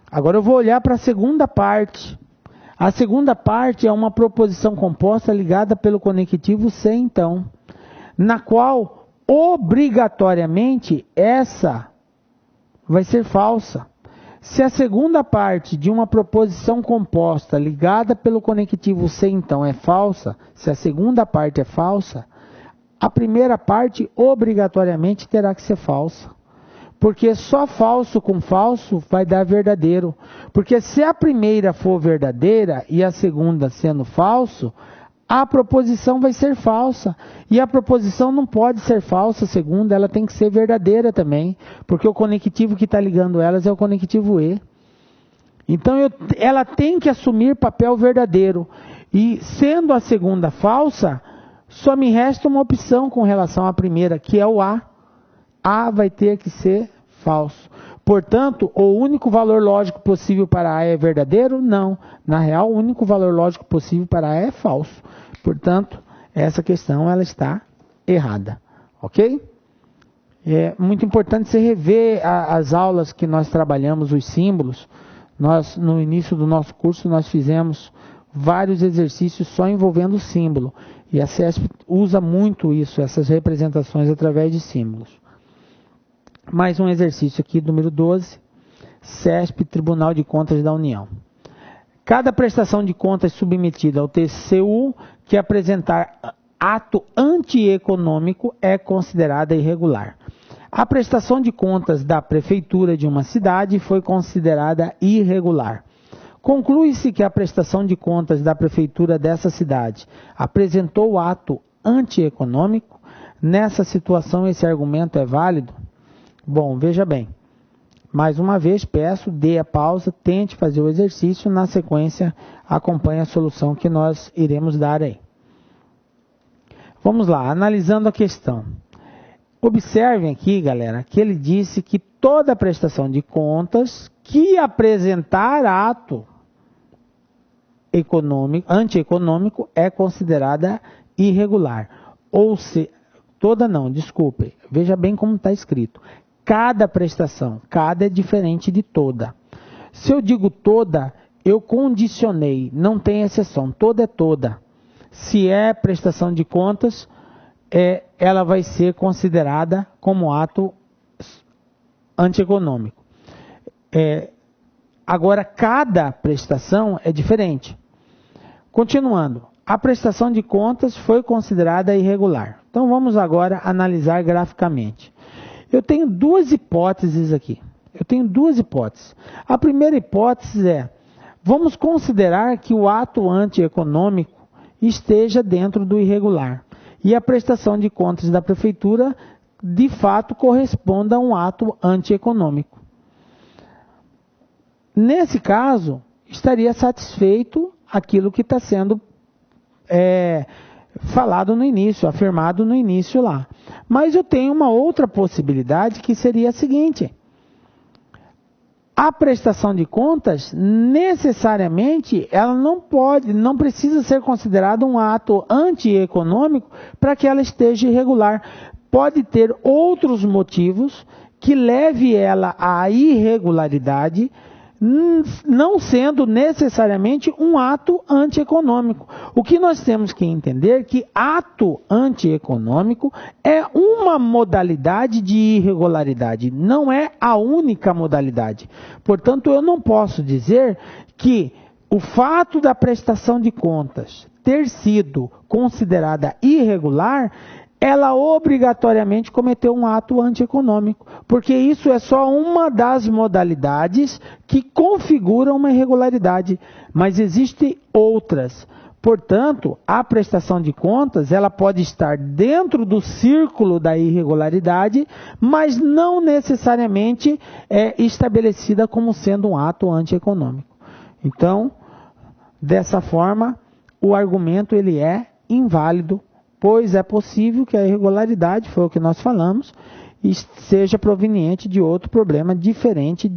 Agora eu vou olhar para a segunda parte. A segunda parte é uma proposição composta ligada pelo conectivo se então, na qual obrigatoriamente essa vai ser falsa. Se a segunda parte de uma proposição composta ligada pelo conectivo se então é falsa, se a segunda parte é falsa, a primeira parte obrigatoriamente terá que ser falsa. Porque só falso com falso vai dar verdadeiro. Porque se a primeira for verdadeira e a segunda sendo falso, a proposição vai ser falsa. E a proposição não pode ser falsa, segunda, ela tem que ser verdadeira também. Porque o conectivo que está ligando elas é o conectivo E. Então ela tem que assumir papel verdadeiro. E sendo a segunda falsa, só me resta uma opção com relação à primeira, que é o A. A vai ter que ser falso. Portanto, o único valor lógico possível para A é verdadeiro? Não. Na real, o único valor lógico possível para A é falso. Portanto, essa questão ela está errada. Ok? É muito importante você rever as aulas que nós trabalhamos, os símbolos. Nós, no início do nosso curso, nós fizemos vários exercícios só envolvendo o símbolo. E a CESP usa muito isso, essas representações através de símbolos. Mais um exercício aqui, número 12. CESP, Tribunal de Contas da União. Cada prestação de contas submetida ao TCU que apresentar ato antieconômico é considerada irregular. A prestação de contas da prefeitura de uma cidade foi considerada irregular. Conclui-se que a prestação de contas da prefeitura dessa cidade apresentou ato antieconômico. Nessa situação, esse argumento é válido? Bom, veja bem. Mais uma vez, peço, dê a pausa, tente fazer o exercício. Na sequência, acompanhe a solução que nós iremos dar aí. Vamos lá, analisando a questão. Observem aqui, galera, que ele disse que toda prestação de contas que apresentar ato antieconômico é considerada irregular. Ou se, toda não, desculpe, veja bem como está escrito. Cada prestação, cada é diferente de toda. Se eu digo toda, eu condicionei, não tem exceção, toda é toda. Se é prestação de contas, ela vai ser considerada como ato antieconômico. Agora, cada prestação é diferente. Continuando, a prestação de contas foi considerada irregular. Então vamos agora analisar graficamente. Eu tenho duas hipóteses aqui. A primeira hipótese é, vamos considerar que o ato antieconômico esteja dentro do irregular. E a prestação de contas da prefeitura, de fato, corresponda a um ato antieconômico. Nesse caso, estaria satisfeito aquilo que está sendo falado no início, afirmado no início lá. Mas eu tenho uma outra possibilidade que seria a seguinte. A prestação de contas, necessariamente, ela não precisa ser considerada um ato antieconômico para que ela esteja irregular. Pode ter outros motivos que leve ela à irregularidade, não sendo necessariamente um ato antieconômico. O que nós temos que entender é que ato antieconômico é uma modalidade de irregularidade, não é a única modalidade. Portanto, eu não posso dizer que o fato da prestação de contas ter sido considerada irregular, ela obrigatoriamente cometeu um ato antieconômico, porque isso é só uma das modalidades que configuram uma irregularidade, mas existem outras. Portanto, a prestação de contas, ela pode estar dentro do círculo da irregularidade, mas não necessariamente é estabelecida como sendo um ato antieconômico. Então, dessa forma, o argumento ele é inválido, pois é possível que a irregularidade, foi o que nós falamos, seja proveniente de outro problema diferente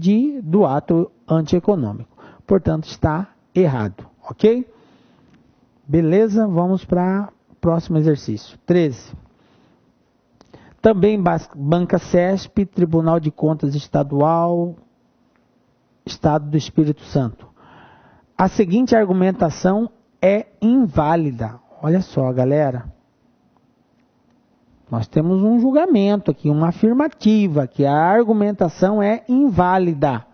do ato antieconômico. Portanto, está errado, ok? Beleza? Vamos para o próximo exercício. 13. Também Banca CESP, Tribunal de Contas Estadual, Estado do Espírito Santo. a seguinte argumentação é inválida. Olha só, galera. Nós temos um julgamento aqui, uma afirmativa, que a argumentação é inválida.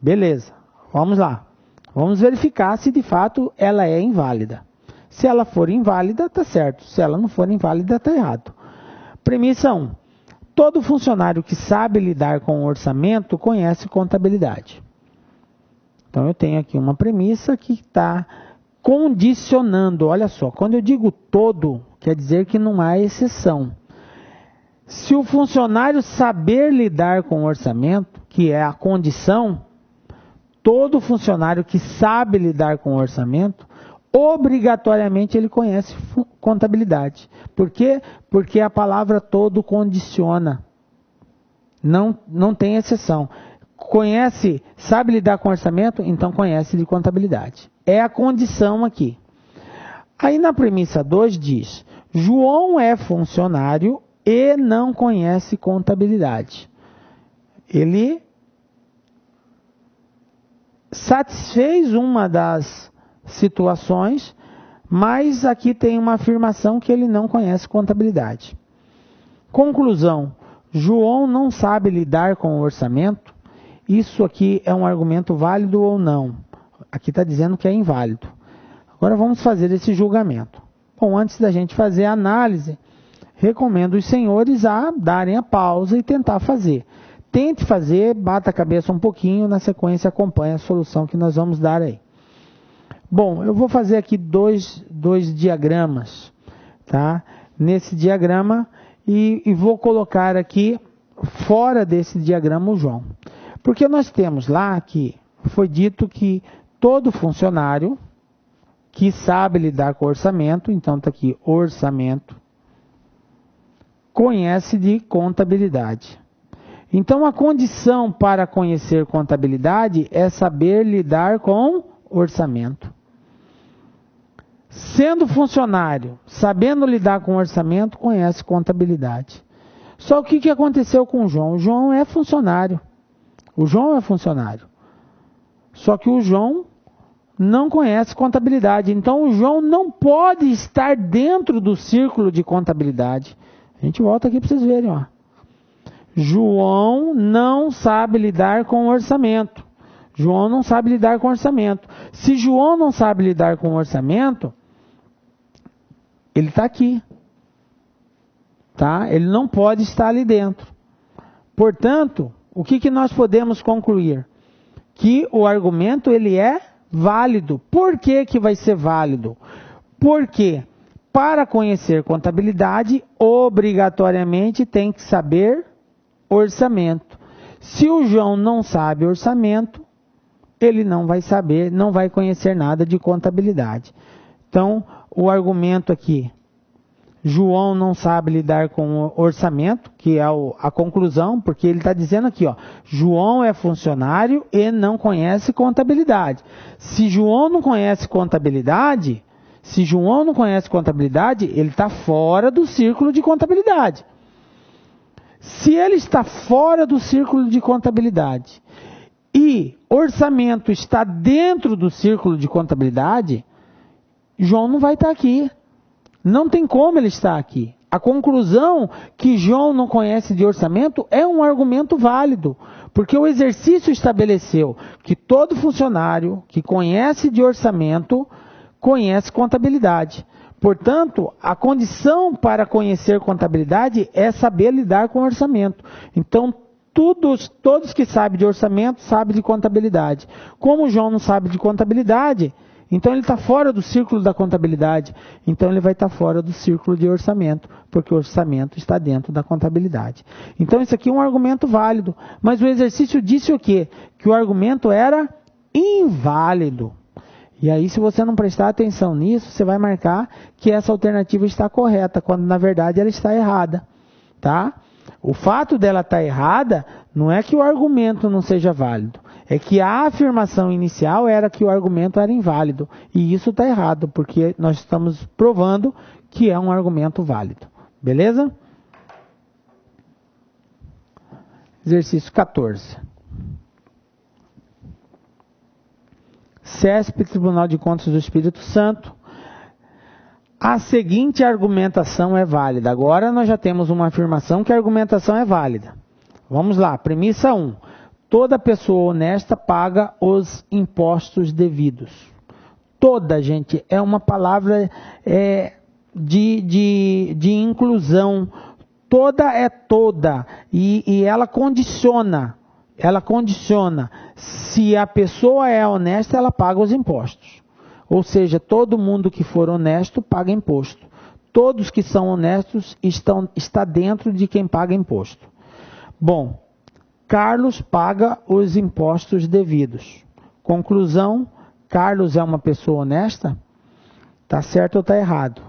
Beleza, vamos lá. Vamos verificar se de fato ela é inválida. Se ela for inválida, está certo. Se ela não for inválida, está errado. Premissa 1. Todo funcionário que sabe lidar com o orçamento conhece contabilidade. Então eu tenho aqui uma premissa que está condicionando. Olha só, quando eu digo todo, quer dizer que não há exceção. Se o funcionário saber lidar com o orçamento, que é a condição, todo funcionário que sabe lidar com o orçamento, obrigatoriamente ele conhece contabilidade. Por quê? Porque a palavra todo condiciona. Não tem exceção. Conhece, sabe lidar com orçamento, então conhece de contabilidade. É a condição aqui. Aí na premissa 2 diz, João é funcionário e não conhece contabilidade. Ele satisfez uma das situações, mas aqui tem uma afirmação que ele não conhece contabilidade. Conclusão, João não sabe lidar com o orçamento. Isso aqui é um argumento válido ou não? Aqui está dizendo que é inválido. Agora vamos fazer esse julgamento. Bom, antes da gente fazer a análise, recomendo os senhores a darem a pausa e tentar fazer. Tente fazer, bata a cabeça um pouquinho, na sequência acompanhe a solução que nós vamos dar aí. Bom, eu vou fazer aqui dois diagramas, tá? Nesse diagrama e vou colocar aqui fora desse diagrama o João. Porque nós temos lá que foi dito que todo funcionário que sabe lidar com orçamento, então está aqui orçamento, conhece de contabilidade. Então a condição para conhecer contabilidade é saber lidar com orçamento. Sendo funcionário, sabendo lidar com orçamento, conhece contabilidade. Só o que aconteceu com o João? O João é funcionário. O João é funcionário. Só que o João não conhece contabilidade. Então o João não pode estar dentro do círculo de contabilidade. A gente volta aqui para vocês verem, ó. João não sabe lidar com orçamento. João não sabe lidar com orçamento. Se João não sabe lidar com orçamento, ele está aqui. Tá? Ele não pode estar ali dentro. Portanto, o que nós podemos concluir? Que o argumento ele é válido. Por que vai ser válido? Porque para conhecer contabilidade, obrigatoriamente tem que saber orçamento. Se o João não sabe orçamento, ele não vai saber, não vai conhecer nada de contabilidade. Então, o argumento aqui, João não sabe lidar com o orçamento, que é a conclusão, porque ele está dizendo aqui, ó, João é funcionário e não conhece contabilidade. Se João não conhece contabilidade, ele está fora do círculo de contabilidade. Se ele está fora do círculo de contabilidade e orçamento está dentro do círculo de contabilidade, João não vai estar aqui. Não tem como ele estar aqui. A conclusão que João não conhece de orçamento é um argumento válido, porque o exercício estabeleceu que todo funcionário que conhece de orçamento conhece contabilidade. Portanto, a condição para conhecer contabilidade é saber lidar com orçamento. Então, todos que sabem de orçamento sabem de contabilidade. Como o João não sabe de contabilidade, então ele está fora do círculo da contabilidade. Então ele vai estar fora do círculo de orçamento, porque o orçamento está dentro da contabilidade. Então isso aqui é um argumento válido. Mas o exercício disse o quê? Que o argumento era inválido. E aí, se você não prestar atenção nisso, você vai marcar que essa alternativa está correta, quando na verdade ela está errada. Tá? O fato dela estar errada não é que o argumento não seja válido. É que a afirmação inicial era que o argumento era inválido. E isso está errado, porque nós estamos provando que é um argumento válido. Beleza? Exercício 14. CESP, Tribunal de Contas do Espírito Santo. A seguinte argumentação é válida. Agora nós já temos uma afirmação que a argumentação é válida. Vamos lá, premissa 1. Toda pessoa honesta paga os impostos devidos. Toda, gente, é uma palavra de inclusão. Toda é toda. E ela condiciona. Se a pessoa é honesta, ela paga os impostos. Ou seja, todo mundo que for honesto paga imposto. Todos que são honestos está dentro de quem paga imposto. Bom, Carlos paga os impostos devidos. Conclusão, Carlos é uma pessoa honesta? Está certo ou está errado?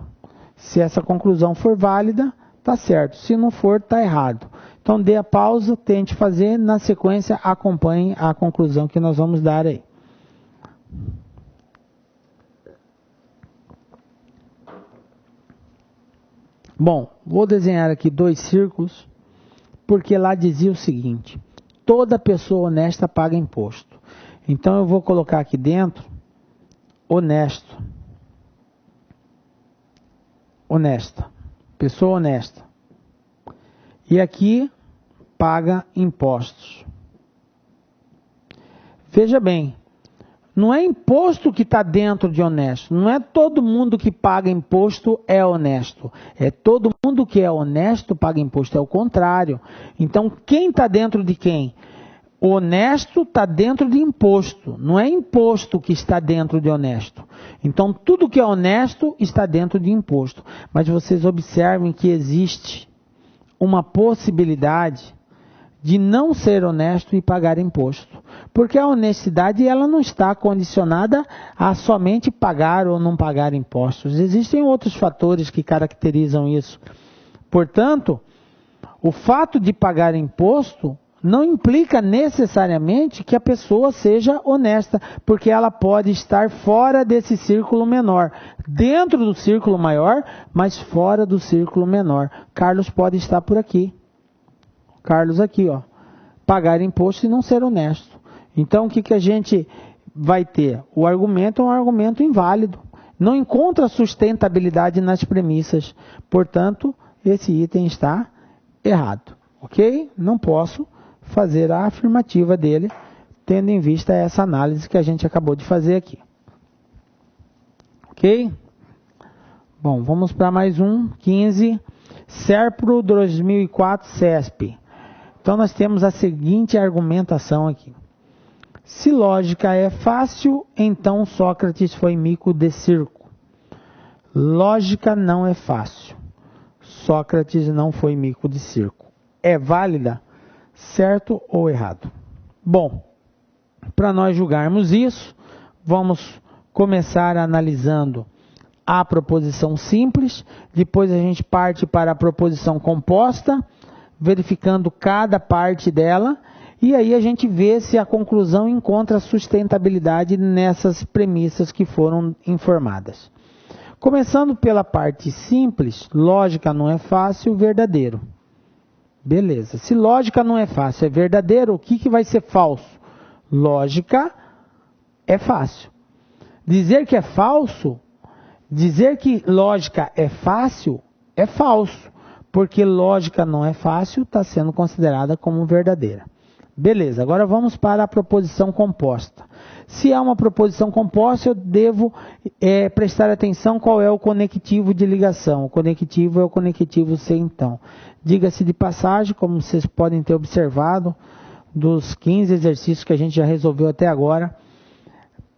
Se essa conclusão for válida, está certo. Se não for, está errado. Então dê a pausa, tente fazer, na sequência acompanhe a conclusão que nós vamos dar aí. Bom, vou desenhar aqui 2 círculos, porque lá dizia o seguinte: toda pessoa honesta paga imposto. Então eu vou colocar aqui dentro, honesto. Honesta. Pessoa honesta. E aqui, paga impostos. Veja bem, não é imposto que está dentro de honesto. Não é todo mundo que paga imposto é honesto. É todo mundo que é honesto paga imposto. É o contrário. Então, quem está dentro de quem? O honesto está dentro de imposto. Não é imposto que está dentro de honesto. Então, tudo que é honesto está dentro de imposto. Mas vocês observem que existe uma possibilidade de não ser honesto e pagar imposto. Porque a honestidade ela não está condicionada a somente pagar ou não pagar impostos. Existem outros fatores que caracterizam isso. Portanto, o fato de pagar imposto não implica necessariamente que a pessoa seja honesta, porque ela pode estar fora desse círculo menor, dentro do círculo maior, mas fora do círculo menor. Carlos pode estar por aqui. Carlos aqui, ó, pagar imposto e não ser honesto. Então, o que a gente vai ter? O argumento é um argumento inválido. Não encontra sustentabilidade nas premissas. Portanto, esse item está errado. Ok? Não posso fazer a afirmativa dele, tendo em vista essa análise que a gente acabou de fazer aqui. Ok? Bom, vamos para mais um. 15. SERPRO 2004 CESP. Então, nós temos a seguinte argumentação aqui. Se lógica é fácil, então Sócrates foi mico de circo. Lógica não é fácil. Sócrates não foi mico de circo. É válida? Certo ou errado? Bom, para nós julgarmos isso, vamos começar analisando a proposição simples, depois a gente parte para a proposição composta, verificando cada parte dela, e aí a gente vê se a conclusão encontra sustentabilidade nessas premissas que foram informadas. Começando pela parte simples, lógica não é fácil, verdadeiro. Beleza. Se lógica não é fácil, é verdadeiro, o que vai ser falso? Lógica é fácil. Dizer que é falso, dizer que lógica é fácil, é falso. Porque lógica não é fácil, está sendo considerada como verdadeira. Beleza, agora vamos para a proposição composta. Se há uma proposição composta, eu devo prestar atenção qual é o conectivo de ligação. O conectivo é o conectivo se então. Diga-se de passagem, como vocês podem ter observado, dos 15 exercícios que a gente já resolveu até agora,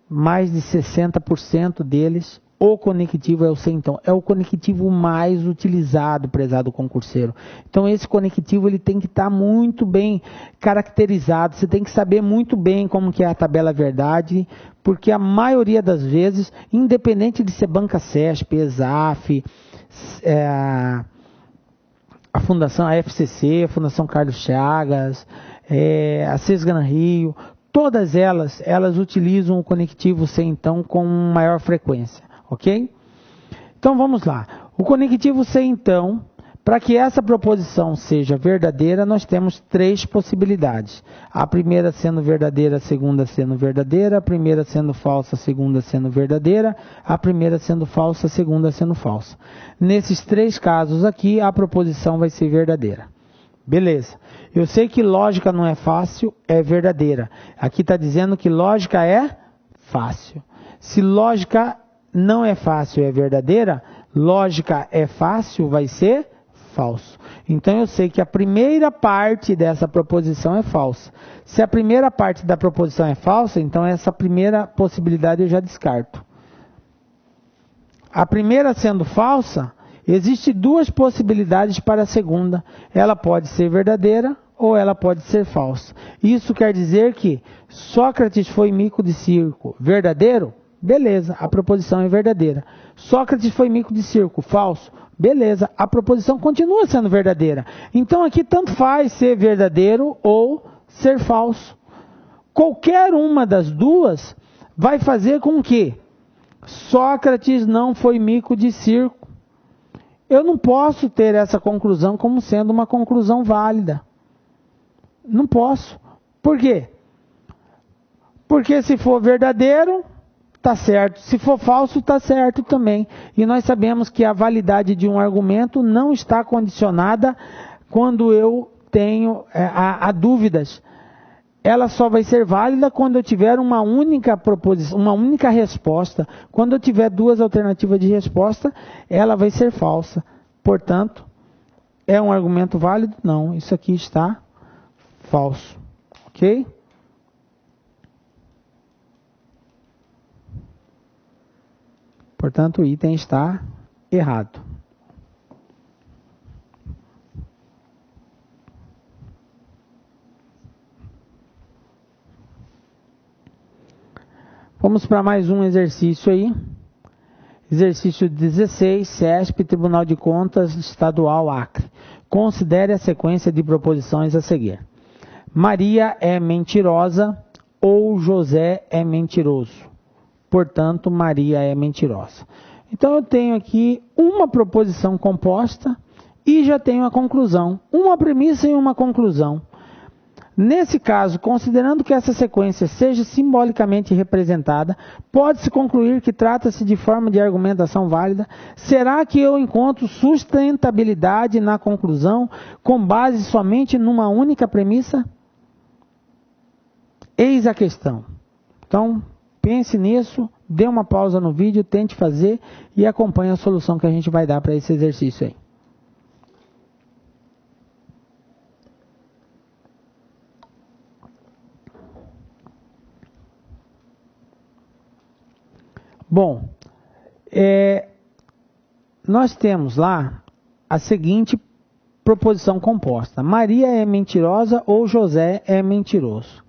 mais de 60% deles, o conectivo é o se então. É o conectivo mais utilizado, prezado concurseiro. Então esse conectivo ele tem que estar muito bem caracterizado. Você tem que saber muito bem como que é a tabela verdade, porque a maioria das vezes, independente de ser Banca CESP, ESAF, a Fundação a FCC, a Fundação Carlos Chagas, a Sesgran Rio, todas elas utilizam o conectivo se então com maior frequência. Ok? Então vamos lá. O conectivo se então Para que essa proposição seja verdadeira, nós temos 3 possibilidades. A primeira sendo verdadeira, a segunda sendo verdadeira, a primeira sendo falsa, a segunda sendo verdadeira, a primeira sendo falsa, a segunda sendo falsa. Nesses 3 casos aqui, a proposição vai ser verdadeira. Beleza. Eu sei que lógica não é fácil, é verdadeira. Aqui está dizendo que lógica é fácil. Se lógica não é fácil, é verdadeira, lógica é fácil, vai ser falso. Então eu sei que a primeira parte dessa proposição é falsa. Se a primeira parte da proposição é falsa, então essa primeira possibilidade eu já descarto. A primeira sendo falsa, existem 2 possibilidades para a segunda. Ela pode ser verdadeira ou ela pode ser falsa. Isso quer dizer que Sócrates foi mico de circo. Verdadeiro? Beleza, a proposição é verdadeira. Sócrates foi mico de circo. Falso? Beleza, a proposição continua sendo verdadeira. Então aqui tanto faz ser verdadeiro ou ser falso. Qualquer uma das duas vai fazer com que Sócrates não foi mico de circo. Eu não posso ter essa conclusão como sendo uma conclusão válida. Não posso. Por quê? Porque se for verdadeiro, está certo. Se for falso, está certo também. E nós sabemos que a validade de um argumento não está condicionada quando eu tenho a dúvidas. Ela só vai ser válida quando eu tiver uma única proposição, uma única resposta. Quando eu tiver 2 alternativas de resposta, ela vai ser falsa. Portanto, é um argumento válido? Não, isso aqui está falso. Ok? Portanto, o item está errado. Vamos para mais um exercício aí. Exercício 16, CESP, Tribunal de Contas Estadual Acre. Considere a sequência de proposições a seguir. Maria é mentirosa ou José é mentiroso. Portanto, Maria é mentirosa. Então, eu tenho aqui uma proposição composta e já tenho a conclusão. Uma premissa e uma conclusão. Nesse caso, considerando que essa sequência seja simbolicamente representada, pode-se concluir que trata-se de forma de argumentação válida. Será que eu encontro sustentabilidade na conclusão com base somente numa única premissa? Eis a questão. Então, pense nisso, dê uma pausa no vídeo, tente fazer e acompanhe a solução que a gente vai dar para esse exercício aí. Bom, nós temos lá a seguinte proposição composta. Maria é mentirosa ou José é mentiroso.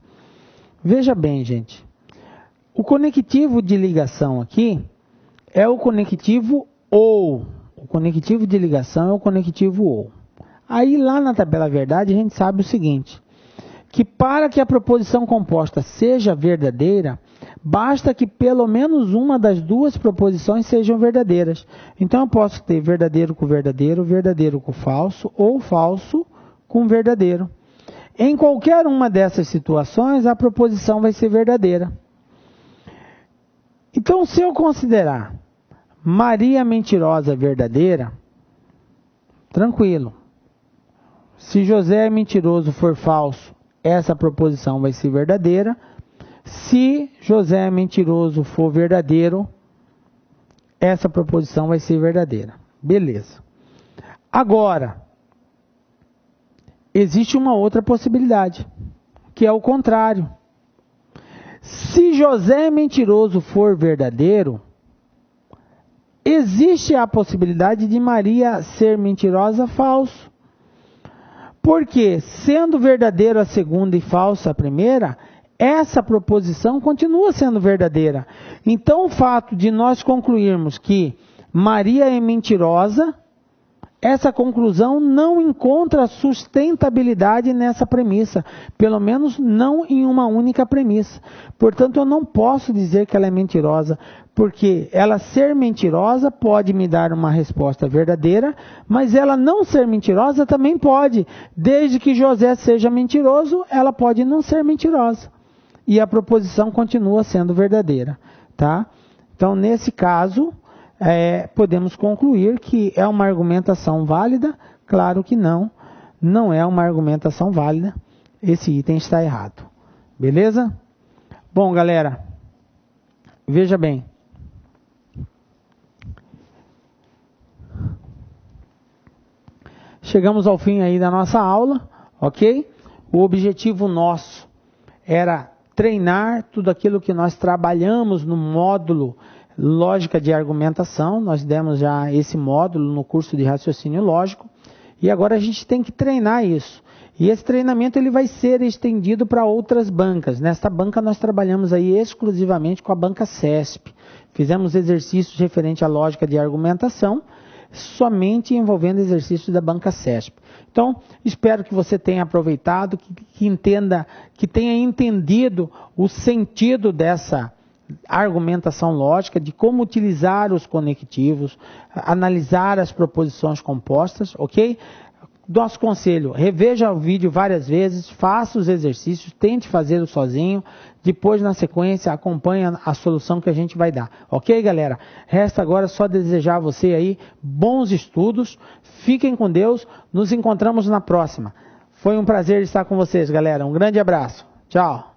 Veja bem, gente. O conectivo de ligação aqui é o conectivo ou. O conectivo de ligação é o conectivo ou. Aí lá na tabela verdade a gente sabe o seguinte, que para que a proposição composta seja verdadeira, basta que pelo menos uma das 2 proposições sejam verdadeiras. Então eu posso ter verdadeiro com verdadeiro, verdadeiro com falso ou falso com verdadeiro. Em qualquer uma dessas situações, a proposição vai ser verdadeira. Então, se eu considerar Maria mentirosa verdadeira, tranquilo. Se José mentiroso for falso, essa proposição vai ser verdadeira. Se José mentiroso for verdadeiro, essa proposição vai ser verdadeira. Beleza. Agora, existe uma outra possibilidade, que é o contrário. Se José mentiroso for verdadeiro, existe a possibilidade de Maria ser mentirosa falso. Porque, sendo verdadeiro a segunda e falsa a primeira, essa proposição continua sendo verdadeira. Então, o fato de nós concluirmos que Maria é mentirosa essa conclusão não encontra sustentabilidade nessa premissa, pelo menos não em uma única premissa. Portanto, eu não posso dizer que ela é mentirosa, porque ela ser mentirosa pode me dar uma resposta verdadeira, mas ela não ser mentirosa também pode. Desde que José seja mentiroso, ela pode não ser mentirosa. E a proposição continua sendo verdadeira, tá? Então, nesse caso, podemos concluir que é uma argumentação válida? Claro que não, não é uma argumentação válida. Esse item está errado. Beleza? Bom, galera, veja bem. Chegamos ao fim aí da nossa aula, ok? O objetivo nosso era treinar tudo aquilo que nós trabalhamos no módulo Lógica de Argumentação. Nós demos já esse módulo no curso de Raciocínio Lógico. E agora a gente tem que treinar isso. E esse treinamento ele vai ser estendido para outras bancas. Nesta banca nós trabalhamos aí exclusivamente com a banca CESP. Fizemos exercícios referentes à lógica de argumentação, somente envolvendo exercícios da banca CESP. Então, espero que você tenha aproveitado, que entenda, que tenha entendido o sentido dessa argumentação lógica, de como utilizar os conectivos, analisar as proposições compostas, ok? Nosso conselho, reveja o vídeo várias vezes, faça os exercícios, tente fazê-lo sozinho, depois na sequência acompanhe a solução que a gente vai dar. Ok, galera? Resta agora só desejar a você aí bons estudos, fiquem com Deus, nos encontramos na próxima. Foi um prazer estar com vocês, galera. Um grande abraço. Tchau.